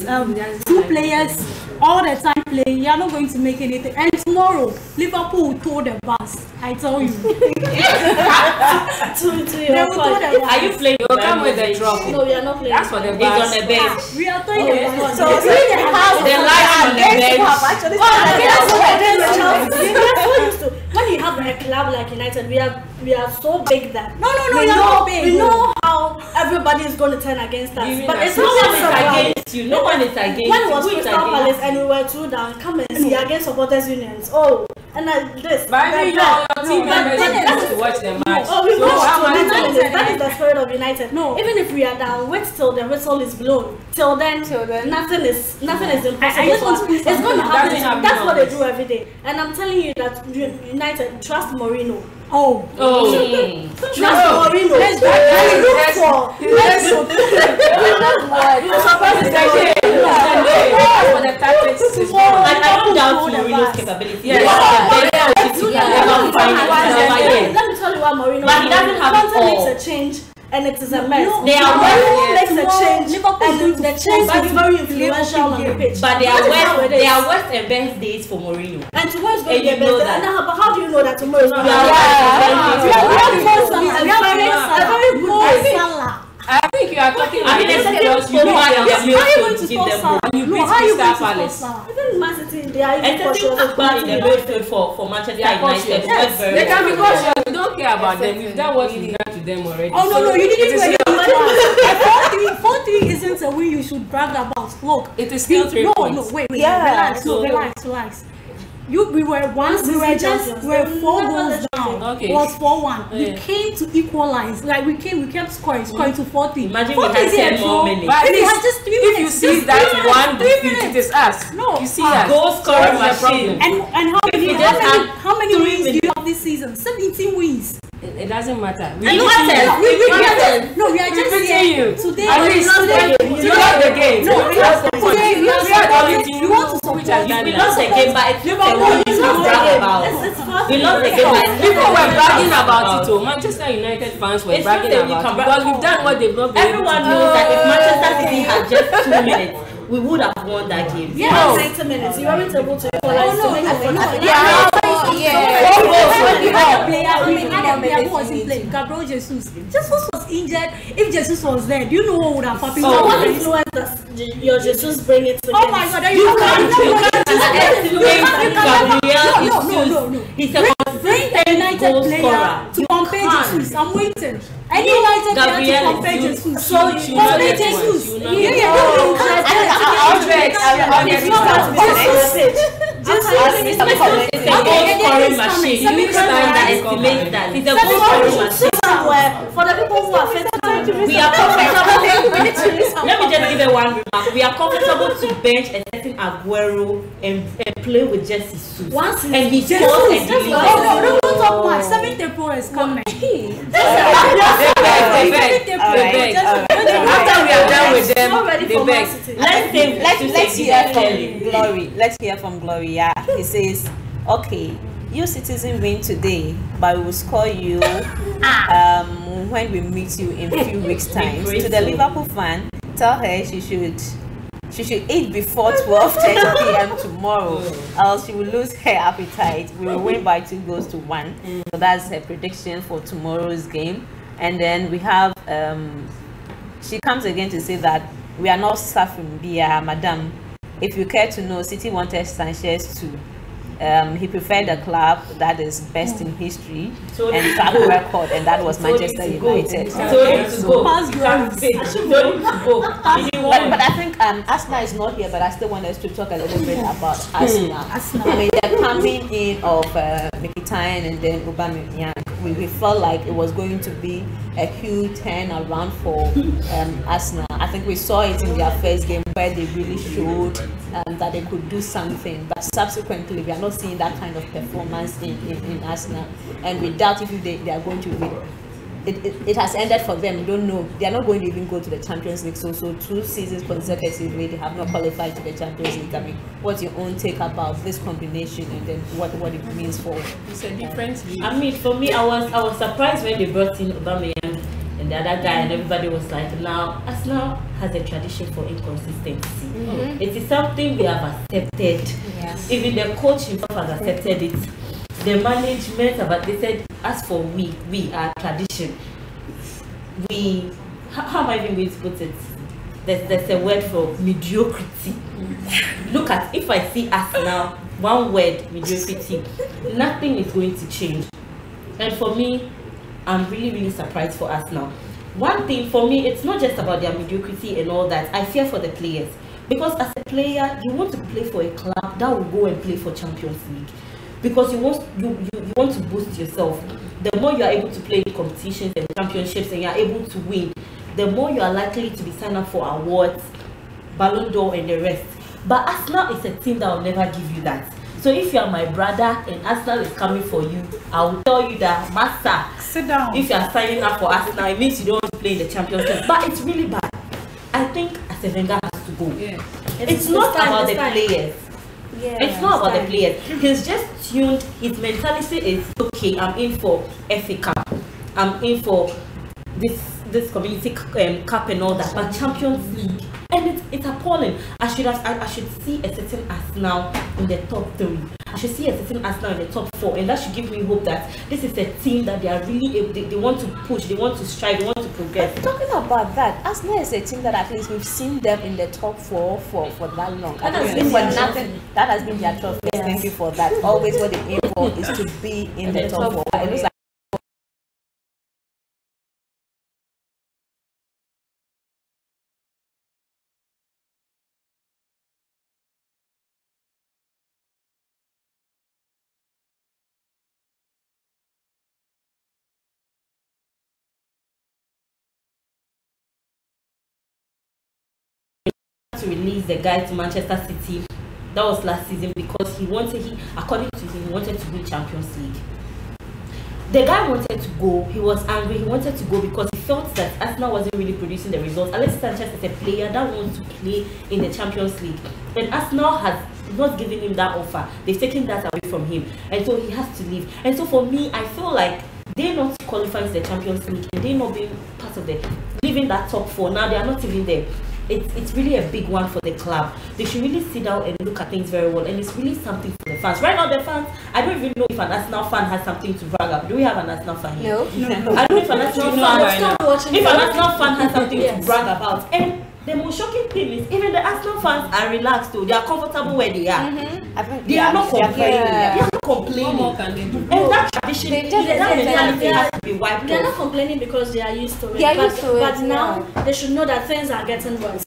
Speaker 5: two players all the time playing, you are not going to make anything. And tomorrow, Liverpool will tow the bus. I tell you.
Speaker 3: To
Speaker 5: They
Speaker 3: your
Speaker 5: will tow
Speaker 3: point.
Speaker 5: the bus.
Speaker 4: Are you playing?
Speaker 1: You'll come with the trophy.
Speaker 3: No, we are not playing.
Speaker 1: That's for the
Speaker 4: He's on
Speaker 1: bus.
Speaker 4: the bench.
Speaker 5: We are throwing the bus.
Speaker 2: So the
Speaker 4: lights on the bench.
Speaker 2: Actually,
Speaker 3: When you have a club like United, we are so big that
Speaker 5: No,
Speaker 3: we
Speaker 5: you're
Speaker 3: know
Speaker 5: not big.
Speaker 3: we know how everybody is going to turn against us.
Speaker 1: Even
Speaker 3: But
Speaker 1: us.
Speaker 3: it's
Speaker 4: No
Speaker 3: not
Speaker 4: one
Speaker 3: just
Speaker 4: is
Speaker 3: about
Speaker 4: against you. No one is against you.
Speaker 3: when it was
Speaker 4: Who is
Speaker 3: Crystal Palace
Speaker 4: against
Speaker 3: and we were 2 down, come and see against supporters unions. Oh, and this.
Speaker 1: But I mean,
Speaker 3: that.
Speaker 1: your team members
Speaker 3: but-
Speaker 1: need to watch the match.
Speaker 3: Oh, we
Speaker 1: So
Speaker 3: watch
Speaker 1: how
Speaker 3: to
Speaker 1: much
Speaker 3: United.
Speaker 1: time?
Speaker 3: That is the spirit of United.
Speaker 5: No.
Speaker 3: Even if we are down, wait till the whistle is blown. Till then, nothing is impossible.
Speaker 5: I just want to put
Speaker 3: It's going to
Speaker 5: something
Speaker 1: that doesn't
Speaker 3: happen.
Speaker 1: happen
Speaker 3: That's what they
Speaker 1: always.
Speaker 3: do every day. And I'm telling you that United trust Mourinho.
Speaker 5: Oh.
Speaker 1: Oh.
Speaker 3: Trust Mourinho.
Speaker 5: Let's
Speaker 3: We
Speaker 5: go.
Speaker 3: look for.
Speaker 1: For the tactics, it's
Speaker 4: And I don't doubt Mourinho's capability.
Speaker 1: Yes.
Speaker 3: Let me tell you what Mourinho.
Speaker 4: But he doesn't have
Speaker 3: Conte
Speaker 4: all.
Speaker 3: makes a change and it is a mess.
Speaker 5: No,
Speaker 4: They are
Speaker 3: Mourinho makes a
Speaker 5: tomorrow,
Speaker 3: change
Speaker 5: Liverpool is going
Speaker 3: and
Speaker 5: to
Speaker 3: the change
Speaker 5: force
Speaker 3: is very influential on the
Speaker 5: game.
Speaker 3: pitch.
Speaker 4: But
Speaker 3: That is how it is.
Speaker 4: they are worst and best days for Mourinho.
Speaker 3: And tomorrow is going
Speaker 4: And
Speaker 3: to be a
Speaker 4: you know
Speaker 3: better.
Speaker 4: that.
Speaker 3: But how do you know that tomorrow is going to be a
Speaker 4: Yeah.
Speaker 3: Salah.
Speaker 1: I think you are talking
Speaker 4: I
Speaker 1: like
Speaker 4: mean,
Speaker 1: this
Speaker 4: there's
Speaker 1: because you
Speaker 4: Pogba
Speaker 1: beat
Speaker 4: and
Speaker 1: Chelsea.
Speaker 4: Chelsea.
Speaker 5: How are you going to
Speaker 4: Give
Speaker 5: stop
Speaker 4: them
Speaker 5: Salah?
Speaker 1: You
Speaker 5: No,
Speaker 1: beat
Speaker 5: how are you
Speaker 1: Crystal
Speaker 5: going to stop
Speaker 1: Palace.
Speaker 5: Salah?
Speaker 3: Even Man City, they are
Speaker 4: And
Speaker 3: even
Speaker 4: to
Speaker 3: for
Speaker 4: think
Speaker 3: sure.
Speaker 4: Pogba in the midfield for Manchester
Speaker 1: They are cautious.
Speaker 4: United.
Speaker 1: Yes.
Speaker 4: That's very
Speaker 1: They can be
Speaker 4: well.
Speaker 1: cautious. We don't care about them. We've done what we've done to them already.
Speaker 5: Oh, no, you
Speaker 1: It
Speaker 5: didn't
Speaker 1: is
Speaker 5: do
Speaker 1: still-
Speaker 5: anything. 4-3 isn't a win you should brag about. Look,
Speaker 1: It is still 3
Speaker 5: no,
Speaker 1: points.
Speaker 5: no, wait,
Speaker 2: Yeah.
Speaker 5: relax,
Speaker 1: So-
Speaker 5: relax. We were
Speaker 3: champions.
Speaker 5: we were 4
Speaker 3: Never
Speaker 5: goals
Speaker 3: let
Speaker 5: down.
Speaker 3: you
Speaker 1: Okay.
Speaker 5: It was 4-1. We
Speaker 1: Yeah.
Speaker 5: came to equalize. Like we kept scoring to 40.
Speaker 4: Imagine we
Speaker 5: 40
Speaker 4: had
Speaker 5: is a
Speaker 4: 10 more
Speaker 5: draw.
Speaker 4: minutes.
Speaker 1: But at
Speaker 5: If we
Speaker 1: least,
Speaker 5: had just 3
Speaker 1: if you
Speaker 5: minutes,
Speaker 1: see
Speaker 5: just
Speaker 1: that
Speaker 5: 3 minutes,
Speaker 1: one
Speaker 5: 3
Speaker 1: defeat,
Speaker 5: minutes.
Speaker 1: it is us.
Speaker 5: No.
Speaker 1: You see us.
Speaker 4: Goal scoring
Speaker 1: That's the
Speaker 4: machine.
Speaker 1: problem.
Speaker 5: And
Speaker 4: you just had
Speaker 5: how many
Speaker 4: 3
Speaker 5: wins do you
Speaker 4: minutes.
Speaker 5: have this season? 17 wins.
Speaker 1: It doesn't matter. We
Speaker 4: And
Speaker 1: beat
Speaker 4: what
Speaker 1: you.
Speaker 4: else?
Speaker 5: We
Speaker 4: What
Speaker 5: are
Speaker 4: else?
Speaker 5: just, no, we are
Speaker 1: We
Speaker 5: just
Speaker 1: beat
Speaker 5: here
Speaker 1: you.
Speaker 5: today.
Speaker 1: At least
Speaker 5: today,
Speaker 1: you lost the game.
Speaker 5: No,
Speaker 1: You lost the
Speaker 5: today
Speaker 1: game.
Speaker 5: we are
Speaker 1: We are the only
Speaker 5: supporting-
Speaker 1: team
Speaker 5: we want to
Speaker 1: which
Speaker 5: support
Speaker 1: has done
Speaker 4: We
Speaker 1: that.
Speaker 4: lost the game, but it's not a win to brag about. We lost the game, but it's
Speaker 1: People
Speaker 4: not a
Speaker 1: were
Speaker 4: win
Speaker 1: bragging
Speaker 4: to brag
Speaker 1: about it. Oh, Manchester United fans were
Speaker 4: It's not
Speaker 1: bragging
Speaker 4: that we
Speaker 1: about
Speaker 4: can
Speaker 1: it
Speaker 4: brag-
Speaker 1: because we've done what they've not been able
Speaker 4: Everyone
Speaker 1: to do.
Speaker 4: knows that if Manchester City had just 2 minutes, we would have won that game.
Speaker 3: Yeah,
Speaker 1: No.
Speaker 3: 90 minutes. You weren't able to equalize.
Speaker 5: Oh, no,
Speaker 6: Yeah.
Speaker 5: Gabriel Jesus. Just what was injured, if Jesus was there, do you know what would have happened?
Speaker 3: So what influence does your Jesus bring it to?
Speaker 5: Oh my God!
Speaker 4: You can't Gabriel. He's a
Speaker 5: bring the United player to compare Jesus. I'm waiting. Any United player to compare Jesus. So compare Jesus.
Speaker 3: For the people who are faithful,
Speaker 4: we are comfortable. Let me just give you one remark. We are comfortable to bench a certain Aguero and play with Jesse Sue. And he scores and delivers.
Speaker 5: Don't talk much. 7th April is coming.
Speaker 1: After we are done with them, they beg.
Speaker 2: Let's hear from Glory. Yeah, he says, okay, you citizen win today, but we will score you when we meet you in a few weeks' time. To the Liverpool fan, tell her she should eat before 12:30 p.m. tomorrow, else she will lose her appetite. We will win by 2-1. So that's her prediction for tomorrow's game. And then we have she comes again to say that we are not suffering, madam. If you care to know, City wanted Sanchez too. He preferred a club that is best in history and track record, and that was Manchester United. But I think Arsenal is not here, but I still want us to talk a little bit about Arsenal. I mean, they're coming in of Mkhitaryan and then Aubameyang. We felt like it was going to be a huge turn around for Arsenal. I think we saw it in their first game where they really showed that they could do something, but subsequently we are not seeing that kind of performance in Arsenal, and we doubt if they are going to win. It has ended for them. We don't know. They are not going to even go to the Champions League. So 2 seasons consecutively they have not qualified to the Champions League. I mean, what's your own take about this combination, and then what it means for?
Speaker 1: It's a different view.
Speaker 4: I mean, for me, I was surprised when they brought in Aubameyang and the other guy, and everybody was like, now Arsenal has a tradition for inconsistency. It is something we have accepted. Yes. Even the coach himself has accepted it. The management, but they said, as for we are tradition. How am I even going to put it? There's a word for mediocrity. Look at, if I see Arsenal, one word, mediocrity, nothing is going to change. And for me, I'm really surprised for Arsenal. One thing for me, it's not just about their mediocrity and all that. I fear for the players, because as a player, you want to play for a club that will go and play for Champions League, because you want to boost yourself. The more you are able to play in competitions and championships and you are able to win, the more you are likely to be signed up for awards, Ballon d'Or and the rest. But Arsenal is a team that will never give you that. So if you are my brother and Arsenal is coming for you, I will tell you that, master,
Speaker 5: sit down.
Speaker 4: If you are signing up for Arsenal, it means you don't want to play in the Champions League. But it's really bad. I think Wenger has to go. Yeah. It's not about the players. Yeah, it's not about the players. He's just tuned. His mentality is, okay, I'm in for FA Cup, I'm in for this community cup and all that, but Champions League, and it's appalling. I should see a certain Arsenal in the top 3. I should see a certain Arsenal in the top 4, and that should give me hope that this is a team that they are really they want to push, they want to strive, they want to progress.
Speaker 2: Talking about that, Arsenal is a team that at least we've seen them in the top 4 for that long. That has been their trophy. Yes. Thank you for that. Always what they aim for is to be in the top 4. It looks like
Speaker 4: to release the guy to Manchester City. That was last season because according to him, he wanted to win Champions League. The guy wanted to go. He was angry. He wanted to go because he felt that Arsenal wasn't really producing the results. Alexis Sanchez is a player that wants to play in the Champions League, and Arsenal has not given him that offer. They've taken that away from him, and so he has to leave. And so for me, I feel like they're not qualifying to the Champions League, and they're not being part of the leaving that top 4. Now they are not even there. it's really a big one for the club. They should really sit down and look at things very well, and it's really something for the fans. Right now, the fans, I don't even know if an Arsenal fan has something to brag about. Do we have an Arsenal fan here?
Speaker 6: No.
Speaker 4: I don't know if an Arsenal fan has something to brag about. And the most shocking thing is even the Arsenal fans are relaxed too. They are comfortable where they are. They are not complaining. They are not complaining. And that tradition, that mentality has to be wiped off.
Speaker 3: They are not complaining because they are used to it.
Speaker 6: They are used to it,
Speaker 3: but now they should know that things are getting worse.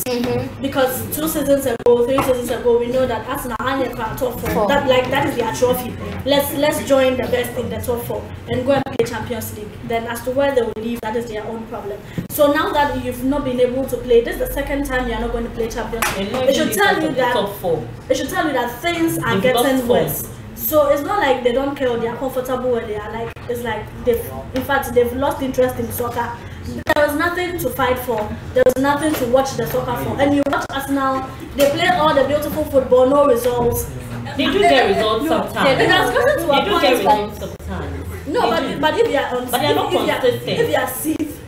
Speaker 3: Because 2 seasons ago, 3 seasons ago, we know that Arsenal are top 4. That is their trophy. Let's join the best in the top 4 and go and play Champions League. Then as to where they will leave, that is their own problem. So now that you've not been able to play, this is the second time you are not going to play Champions League. It should tell you that top 4. It should tell you that things are getting worse. So it's not like they don't care or they are comfortable where they are. Like it's like they've lost interest in soccer. There was nothing to fight for. There was nothing to watch the soccer for. And you watch Arsenal, they play all the beautiful football, no results.
Speaker 4: They do get results sometimes.
Speaker 3: It has gotten to a point.
Speaker 4: They do get results sometimes.
Speaker 3: No, but if you are
Speaker 4: but they are not consistent.
Speaker 3: If you are safe,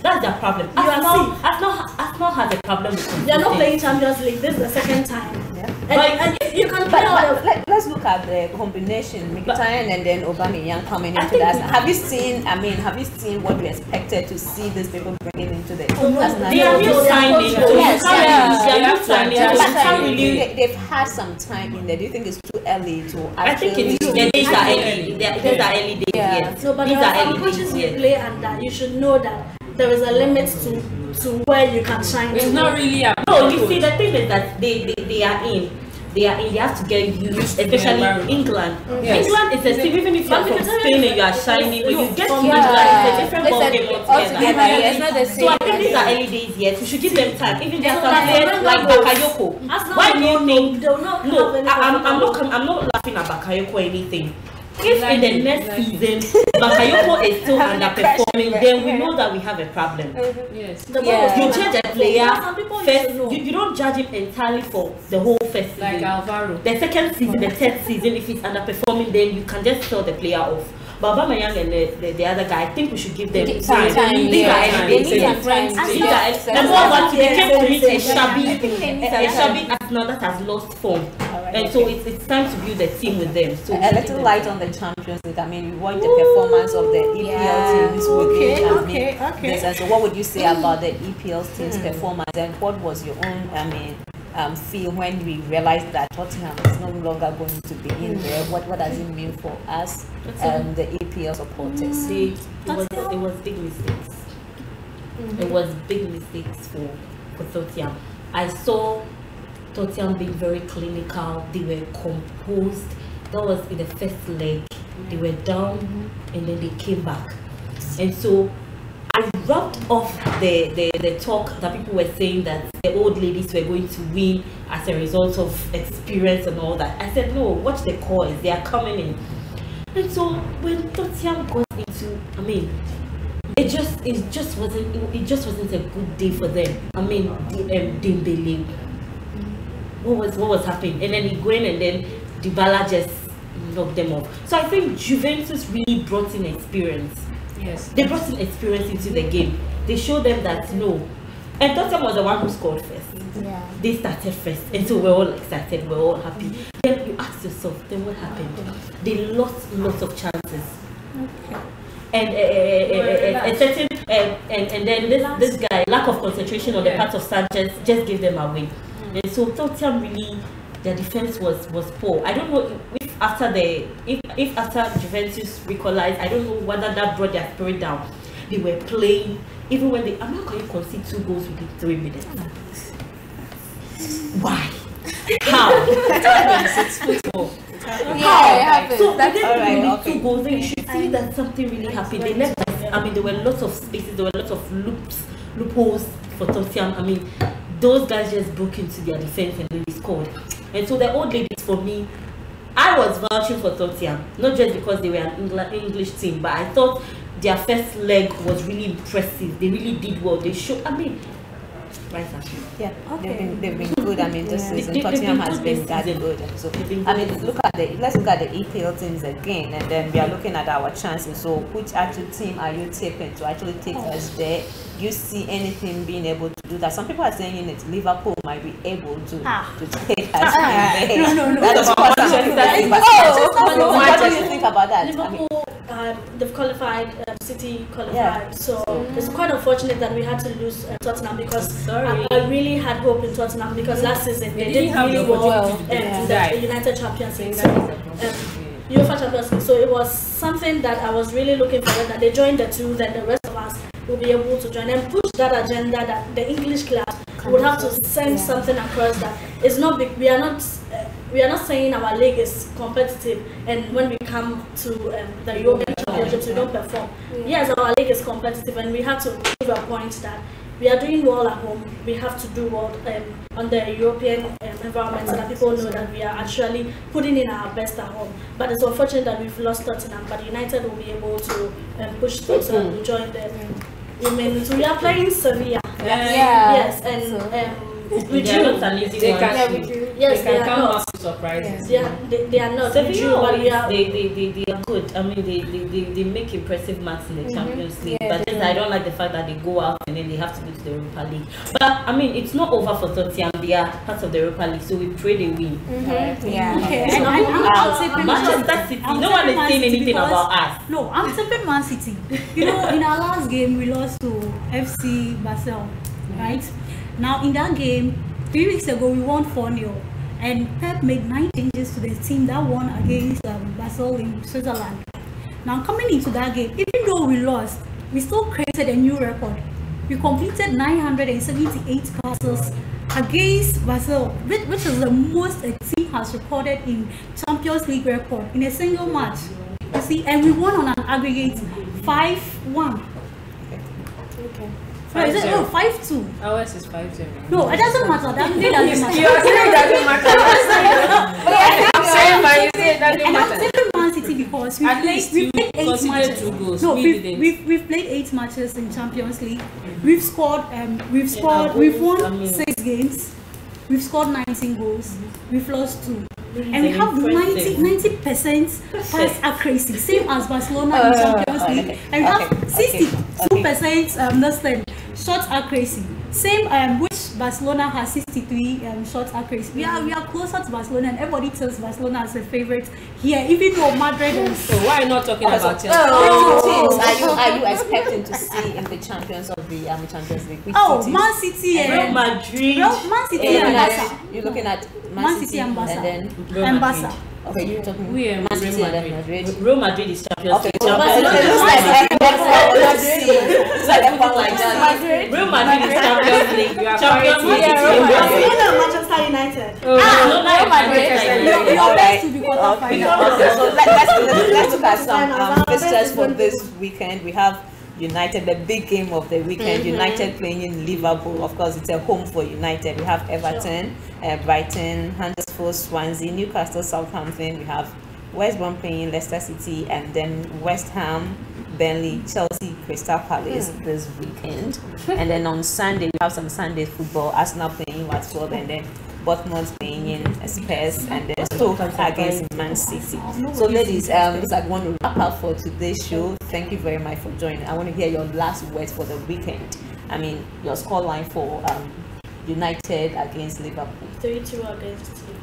Speaker 4: that's their problem. Arsenal has a problem with
Speaker 3: they are not playing Champions League. This is the second time. And you can play
Speaker 2: let's look at the combination Mkhitaryan and then Aubameyang coming into that. Have you seen what we expected to see these people bringing into the
Speaker 4: They are new signings.
Speaker 2: They've had some time in there. Do you think it's too early to actually?
Speaker 4: I think these are early. These are early days yet.
Speaker 3: No, but there are some coaches you play and that you should know that there is a limit to where you can shine.
Speaker 1: It's not really a
Speaker 4: no. You see, the thing is that they are in. They have to get used, especially England. Yes. England is a team, even if you are from Spain and you are shining, when you get to England, it's a different ballgame altogether. So I think these are early days yet. We should give them time. Even there are some players like Bakayoko. Why do you think? No, I'm not laughing at Bakayoko or anything. If in the next season Bakayoko is still underperforming, then we know that we have a problem.
Speaker 1: Yes.
Speaker 4: You judge a player first. You don't judge him entirely for the whole first season.
Speaker 1: Like Alvaro.
Speaker 4: The second season, the third season, if he's underperforming, then you can just sell the player off. But Aubameyang and the other guy, I think we should give them time. These are different. And more they came to meet a shabby Arsenal that has lost form. And so it's time to build a team with them. So
Speaker 2: a little light on the Champions League. I mean, we watched the performance of the EPL teams with okay. So what would you say about the EPL team's performance, and what was your own feel when we realized that Tottenham is no longer going to be in there? What does it mean for us, the EPL supporters?
Speaker 4: It was big mistakes. It was big mistakes for Tottenham. I saw Tottenham being very clinical. They were composed. That was in the first leg. They were down and then they came back. And so I rubbed off the talk that people were saying that the old ladies were going to win as a result of experience and all that. I said, no, watch the cause. They are coming in. And so when Tottenham got into, it just wasn't a good day for them. Dembele. What was happening? And then Higuain and then Dybala just knocked them off. So I think Juventus really brought in experience.
Speaker 1: Yes.
Speaker 4: They brought in experience into the game. They showed them that no. And Tottenham was the one who scored first.
Speaker 6: Yeah.
Speaker 4: They started first. And so we're all excited, we're all happy. Then you ask yourself, then what happened? They lost lots of chances.
Speaker 6: Okay.
Speaker 4: And a certain and then this guy, lack of concentration on the part of Sanchez just gave them away. And so Tottenham really, their defense was poor. I don't know if after Juventus equalized, I don't know whether that brought their spirit down. They were playing even when they. I'm not going to concede 2 goals within 3 minutes. Why? How? It's football.
Speaker 6: Yeah,
Speaker 4: so that's 2 goals. Then you should see that something really happened. They left. There were lots of spaces. There were lots of loopholes for Tottenham. Those guys just broke into their defense and then they scored. And so the old ladies, for me, I was vouching for Tottenham, not just because they were an English team, but I thought their first leg was really impressive. They really did well. They showed. Right,
Speaker 2: Yeah,
Speaker 5: Okay.
Speaker 2: they've been good. I mean, this season
Speaker 4: They've
Speaker 2: Tottenham
Speaker 4: been
Speaker 2: has
Speaker 4: good
Speaker 2: been
Speaker 4: this
Speaker 2: that
Speaker 4: season.
Speaker 2: good. So
Speaker 4: They've been
Speaker 2: I
Speaker 4: good
Speaker 2: mean,
Speaker 4: this
Speaker 2: let's look at the EPL teams again, and then we are looking at our chances. So which actual team are you taking to actually take us there? Do you see anything being able to do that? Some people are saying that Liverpool might be able to take us there.
Speaker 5: No.
Speaker 2: That is what some people think. What do you think about that? I mean,
Speaker 3: Liverpool, they've qualified, City qualified,
Speaker 2: Yeah.
Speaker 3: so it's quite unfortunate that we had to lose Tottenham because
Speaker 4: Sorry.
Speaker 3: I really had hope in Tottenham because last season they
Speaker 1: didn't
Speaker 3: did
Speaker 1: have
Speaker 3: really
Speaker 1: the
Speaker 3: well
Speaker 1: opportunity to
Speaker 3: in
Speaker 1: die.
Speaker 3: the United Champions League.
Speaker 1: That
Speaker 3: So,
Speaker 1: is the problem.
Speaker 3: UEFA Champions League. So it was something that I was really looking forward that they joined the two, then the rest of us will be able to join and push that agenda that the English clubs would have to send something across that it's not big. We are not saying our league is competitive, and when we come to the European Championships, we don't perform. Yes, our league is competitive, and we have to give a point that we are doing well at home. We have to do well on the European environment so that people know that we are actually putting in our best at home. But it's unfortunate that we've lost Tottenham, but United will be able to push through so that we join the women. So we are playing Sevilla. Yes, and we
Speaker 4: They are
Speaker 3: drew.
Speaker 4: not an easy
Speaker 1: They
Speaker 4: one.
Speaker 1: can,
Speaker 3: Yes,
Speaker 1: they
Speaker 3: they
Speaker 1: can
Speaker 3: are
Speaker 1: come
Speaker 3: not.
Speaker 1: back to surprise us.
Speaker 3: They are not. We drew,
Speaker 4: Sevilla,
Speaker 3: but we are.
Speaker 4: they are good. I mean, they make impressive marks in the Champions League. But then I don't like the fact that they go out and then they have to go to the Europa League. But I mean, it's not over for Tottenham. They are part of the Europa League, so we pray they win.
Speaker 6: Yeah.
Speaker 5: Okay,
Speaker 3: So
Speaker 5: and I'm tipping
Speaker 4: Manchester City.
Speaker 5: I'm
Speaker 4: No one
Speaker 5: tipping
Speaker 4: is
Speaker 5: Man
Speaker 4: saying
Speaker 5: City
Speaker 4: anything
Speaker 5: because-
Speaker 4: about us.
Speaker 5: No, I'm tipping Man City. You know, in our last game, we lost to FC Basel, right? Now, in that game, 3 weeks ago, we won 4-0. And Pep made 9 changes to the team that won against Basel in Switzerland. Now, coming into that game, even though we lost, we still created a new record. We completed 978 passes against Basel, which is the most a team has recorded in Champions League record in a single match. You see, and we won on an aggregate 5-1.
Speaker 6: Okay.
Speaker 5: No, is it?
Speaker 1: 5-0.
Speaker 5: 5-2.
Speaker 1: Ours is 5-0.
Speaker 5: No, it doesn't matter. That really doesn't matter.
Speaker 1: I'm saying, but you say it doesn't
Speaker 5: And I'm
Speaker 1: matter.
Speaker 5: telling Man City because we
Speaker 1: At
Speaker 5: played,
Speaker 1: least
Speaker 5: we
Speaker 1: you
Speaker 5: played 8
Speaker 1: considered
Speaker 5: matches.
Speaker 1: 2 goals.
Speaker 5: No,
Speaker 1: We
Speaker 5: we've,
Speaker 1: didn't.
Speaker 5: we've played 8 matches in Champions League. We've scored, we've
Speaker 4: goals,
Speaker 5: won
Speaker 4: I mean-
Speaker 5: 6 games. We've scored 19 goals. We've lost 2. And we
Speaker 4: It's
Speaker 5: have
Speaker 4: impressive.
Speaker 5: 90% pass accuracy, same as Barcelona in Champions League.
Speaker 2: okay,
Speaker 5: And we have
Speaker 2: okay,
Speaker 5: 62% shot accuracy, same which Barcelona has 63 shot accuracy. We are closer to Barcelona, and everybody tells Barcelona as a favorite here, even though Madrid is.
Speaker 1: So why not talking about Chelsea?
Speaker 2: Which teams are you expecting to see in the champions of the Champions League? Which
Speaker 5: Oh,
Speaker 2: teams?
Speaker 5: Man City
Speaker 4: Real
Speaker 5: and
Speaker 4: Madrid.
Speaker 5: Man City
Speaker 2: You're
Speaker 5: and
Speaker 2: looking
Speaker 5: Barca.
Speaker 2: at, you're looking at
Speaker 5: Man City and Barca.
Speaker 2: and then
Speaker 4: Real
Speaker 5: And
Speaker 4: Madrid.
Speaker 5: Barca.
Speaker 2: okay, you're talking
Speaker 1: We are
Speaker 2: Man City
Speaker 1: Real
Speaker 2: and then
Speaker 1: Madrid.
Speaker 2: Madrid.
Speaker 4: Real Madrid is Champions
Speaker 2: Okay,
Speaker 4: League.
Speaker 2: so
Speaker 4: Champions
Speaker 2: it
Speaker 4: League.
Speaker 2: looks like everyone like that.
Speaker 4: Real Madrid is Champions League.
Speaker 1: You are
Speaker 4: Champions
Speaker 1: fighting.
Speaker 4: League.
Speaker 1: Yeah,
Speaker 4: is
Speaker 1: Real
Speaker 4: Real
Speaker 1: Madrid.
Speaker 4: Madrid.
Speaker 3: Barcelona and Manchester United.
Speaker 4: Real Madrid.
Speaker 5: Your best to be
Speaker 2: Okay,
Speaker 5: quarterfinal.
Speaker 2: okay, so let's look at some fixtures for this weekend. We have United, the big game of the weekend. United playing in Liverpool. Of course, it's a home for United. We have Everton, Brighton, Huddersfield, Swansea, Newcastle, Southampton. We have West Brom playing Leicester City, and then West Ham, Burnley, Chelsea, Crystal Palace this weekend. And then on Sunday, we have some Sunday football. Arsenal playing Watford, and then Bournemouth playing in Spurs, and then Stoke against Man City. So ladies, I want to wrap up for today's show. Thank you very much for joining. I want to hear your last words for the weekend. I mean, your scoreline for United against Liverpool.
Speaker 3: 3-2 against Liverpool.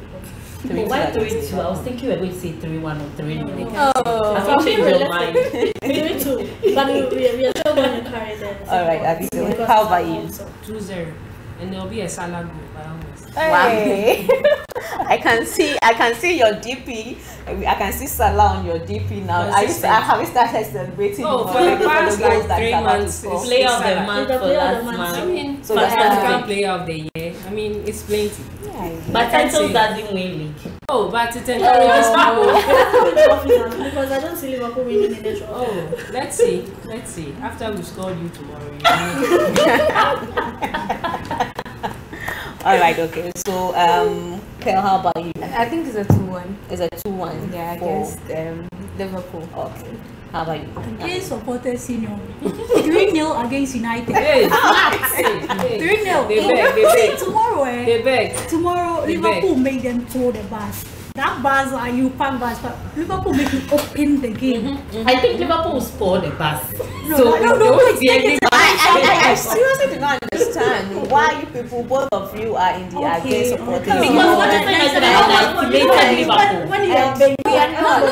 Speaker 4: But why 3-2? I was thinking we were going to say 3-1 or 3-0.
Speaker 6: Oh.
Speaker 4: I think change your mind.
Speaker 3: 3-2. But we are still going to carry them.
Speaker 2: All right, Abigail, how about you?
Speaker 1: 2-0. And there'll be a Salah goal by almost.
Speaker 6: Hey.
Speaker 2: I can see your DP. I can see Salah on your DP now. Have you started celebrating?
Speaker 1: Oh, for the past
Speaker 2: the goals
Speaker 1: like
Speaker 2: that
Speaker 1: 3
Speaker 2: he's about to
Speaker 1: months,
Speaker 2: score?
Speaker 1: it's
Speaker 4: Player of the
Speaker 1: Salah.
Speaker 4: month
Speaker 3: The
Speaker 4: for
Speaker 3: player of
Speaker 4: last
Speaker 3: the month.
Speaker 1: I
Speaker 4: month.
Speaker 1: mean,
Speaker 2: So
Speaker 1: so
Speaker 2: that's
Speaker 1: African
Speaker 2: fine.
Speaker 1: player of the year. I mean, it's plenty.
Speaker 4: But
Speaker 1: I can't
Speaker 4: Titles
Speaker 1: say.
Speaker 4: doesn't win league.
Speaker 1: Oh, but it encourages people.
Speaker 3: Because I don't see Liverpool winning in the draw.
Speaker 1: Oh, let's see. Let's see. After we scored you tomorrow. You
Speaker 2: All right, okay. So, Pearl, how about you?
Speaker 6: I think it's a 2-1.
Speaker 2: It's a 2-1.
Speaker 6: Yeah,
Speaker 2: for
Speaker 6: against
Speaker 2: Liverpool. Okay. How about you?
Speaker 5: Against supporters, 3-0 against United.
Speaker 1: Hey,
Speaker 5: 3-0.
Speaker 1: They beg.
Speaker 5: Tomorrow,
Speaker 1: They beg.
Speaker 5: Tomorrow,
Speaker 1: They
Speaker 5: Liverpool made them throw the bus. That bus, you pack bus, but Liverpool make you open the game.
Speaker 4: I think Liverpool will score the bus.
Speaker 5: No,
Speaker 2: I seriously do not understand why you people, both of you, are in the against supporters.
Speaker 4: Because what is United Liverpool?
Speaker 5: When you are
Speaker 2: We are not.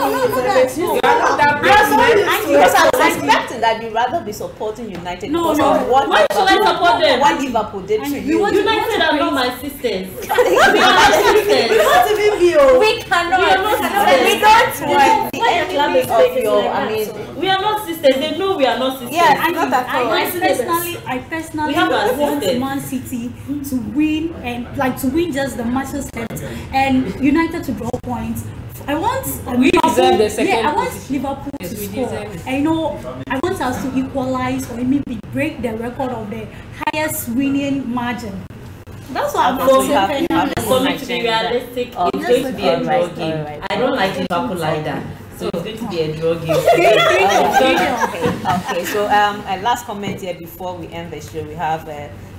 Speaker 2: Because I was expecting that you'd rather be supporting United because of what
Speaker 4: Why should I support them?
Speaker 2: what Liverpool did to you.
Speaker 4: United are not my sisters. We are not sisters.
Speaker 2: We cannot.
Speaker 4: We
Speaker 2: don't want the enemy of your. I mean,
Speaker 4: we are not sisters. They know we are not sisters.
Speaker 2: yes, not at all.
Speaker 5: I personally
Speaker 4: We have our
Speaker 5: want
Speaker 4: sisters.
Speaker 5: Man City to win and to win just the matches left and United to draw points. I want
Speaker 1: We deserve the second
Speaker 5: I want
Speaker 1: position.
Speaker 5: Liverpool
Speaker 1: Yes,
Speaker 5: to
Speaker 1: we
Speaker 5: score.
Speaker 1: deserve it.
Speaker 5: I know I want us to equalize or maybe break the record of the highest winning margin. That's what I'm
Speaker 2: So you have
Speaker 5: saying.
Speaker 4: For me to be realistic, it's going to be a draw
Speaker 2: Alright,
Speaker 4: game.
Speaker 2: alright.
Speaker 4: I don't like Liverpool like that. So it's going to be a draw game.
Speaker 2: Okay, so a last comment here before we end the show. We have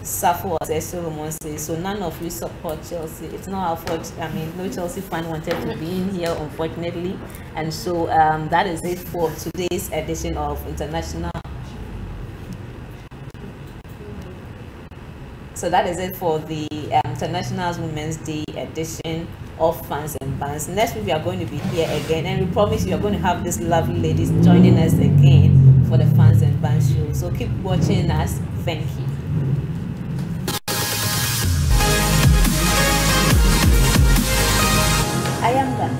Speaker 2: Safo Solomon says, so none of you support Chelsea. It's not our fault. I mean, no Chelsea fan wanted to be in here, unfortunately. And so that is it for today's edition of International. So that is it for the International Women's Day edition of Fans and Bantz. Next week we are going to be here again, and we promise you are going to have these lovely ladies joining us again for the Fans and Bantz show. So keep watching us. Thank you. I am done.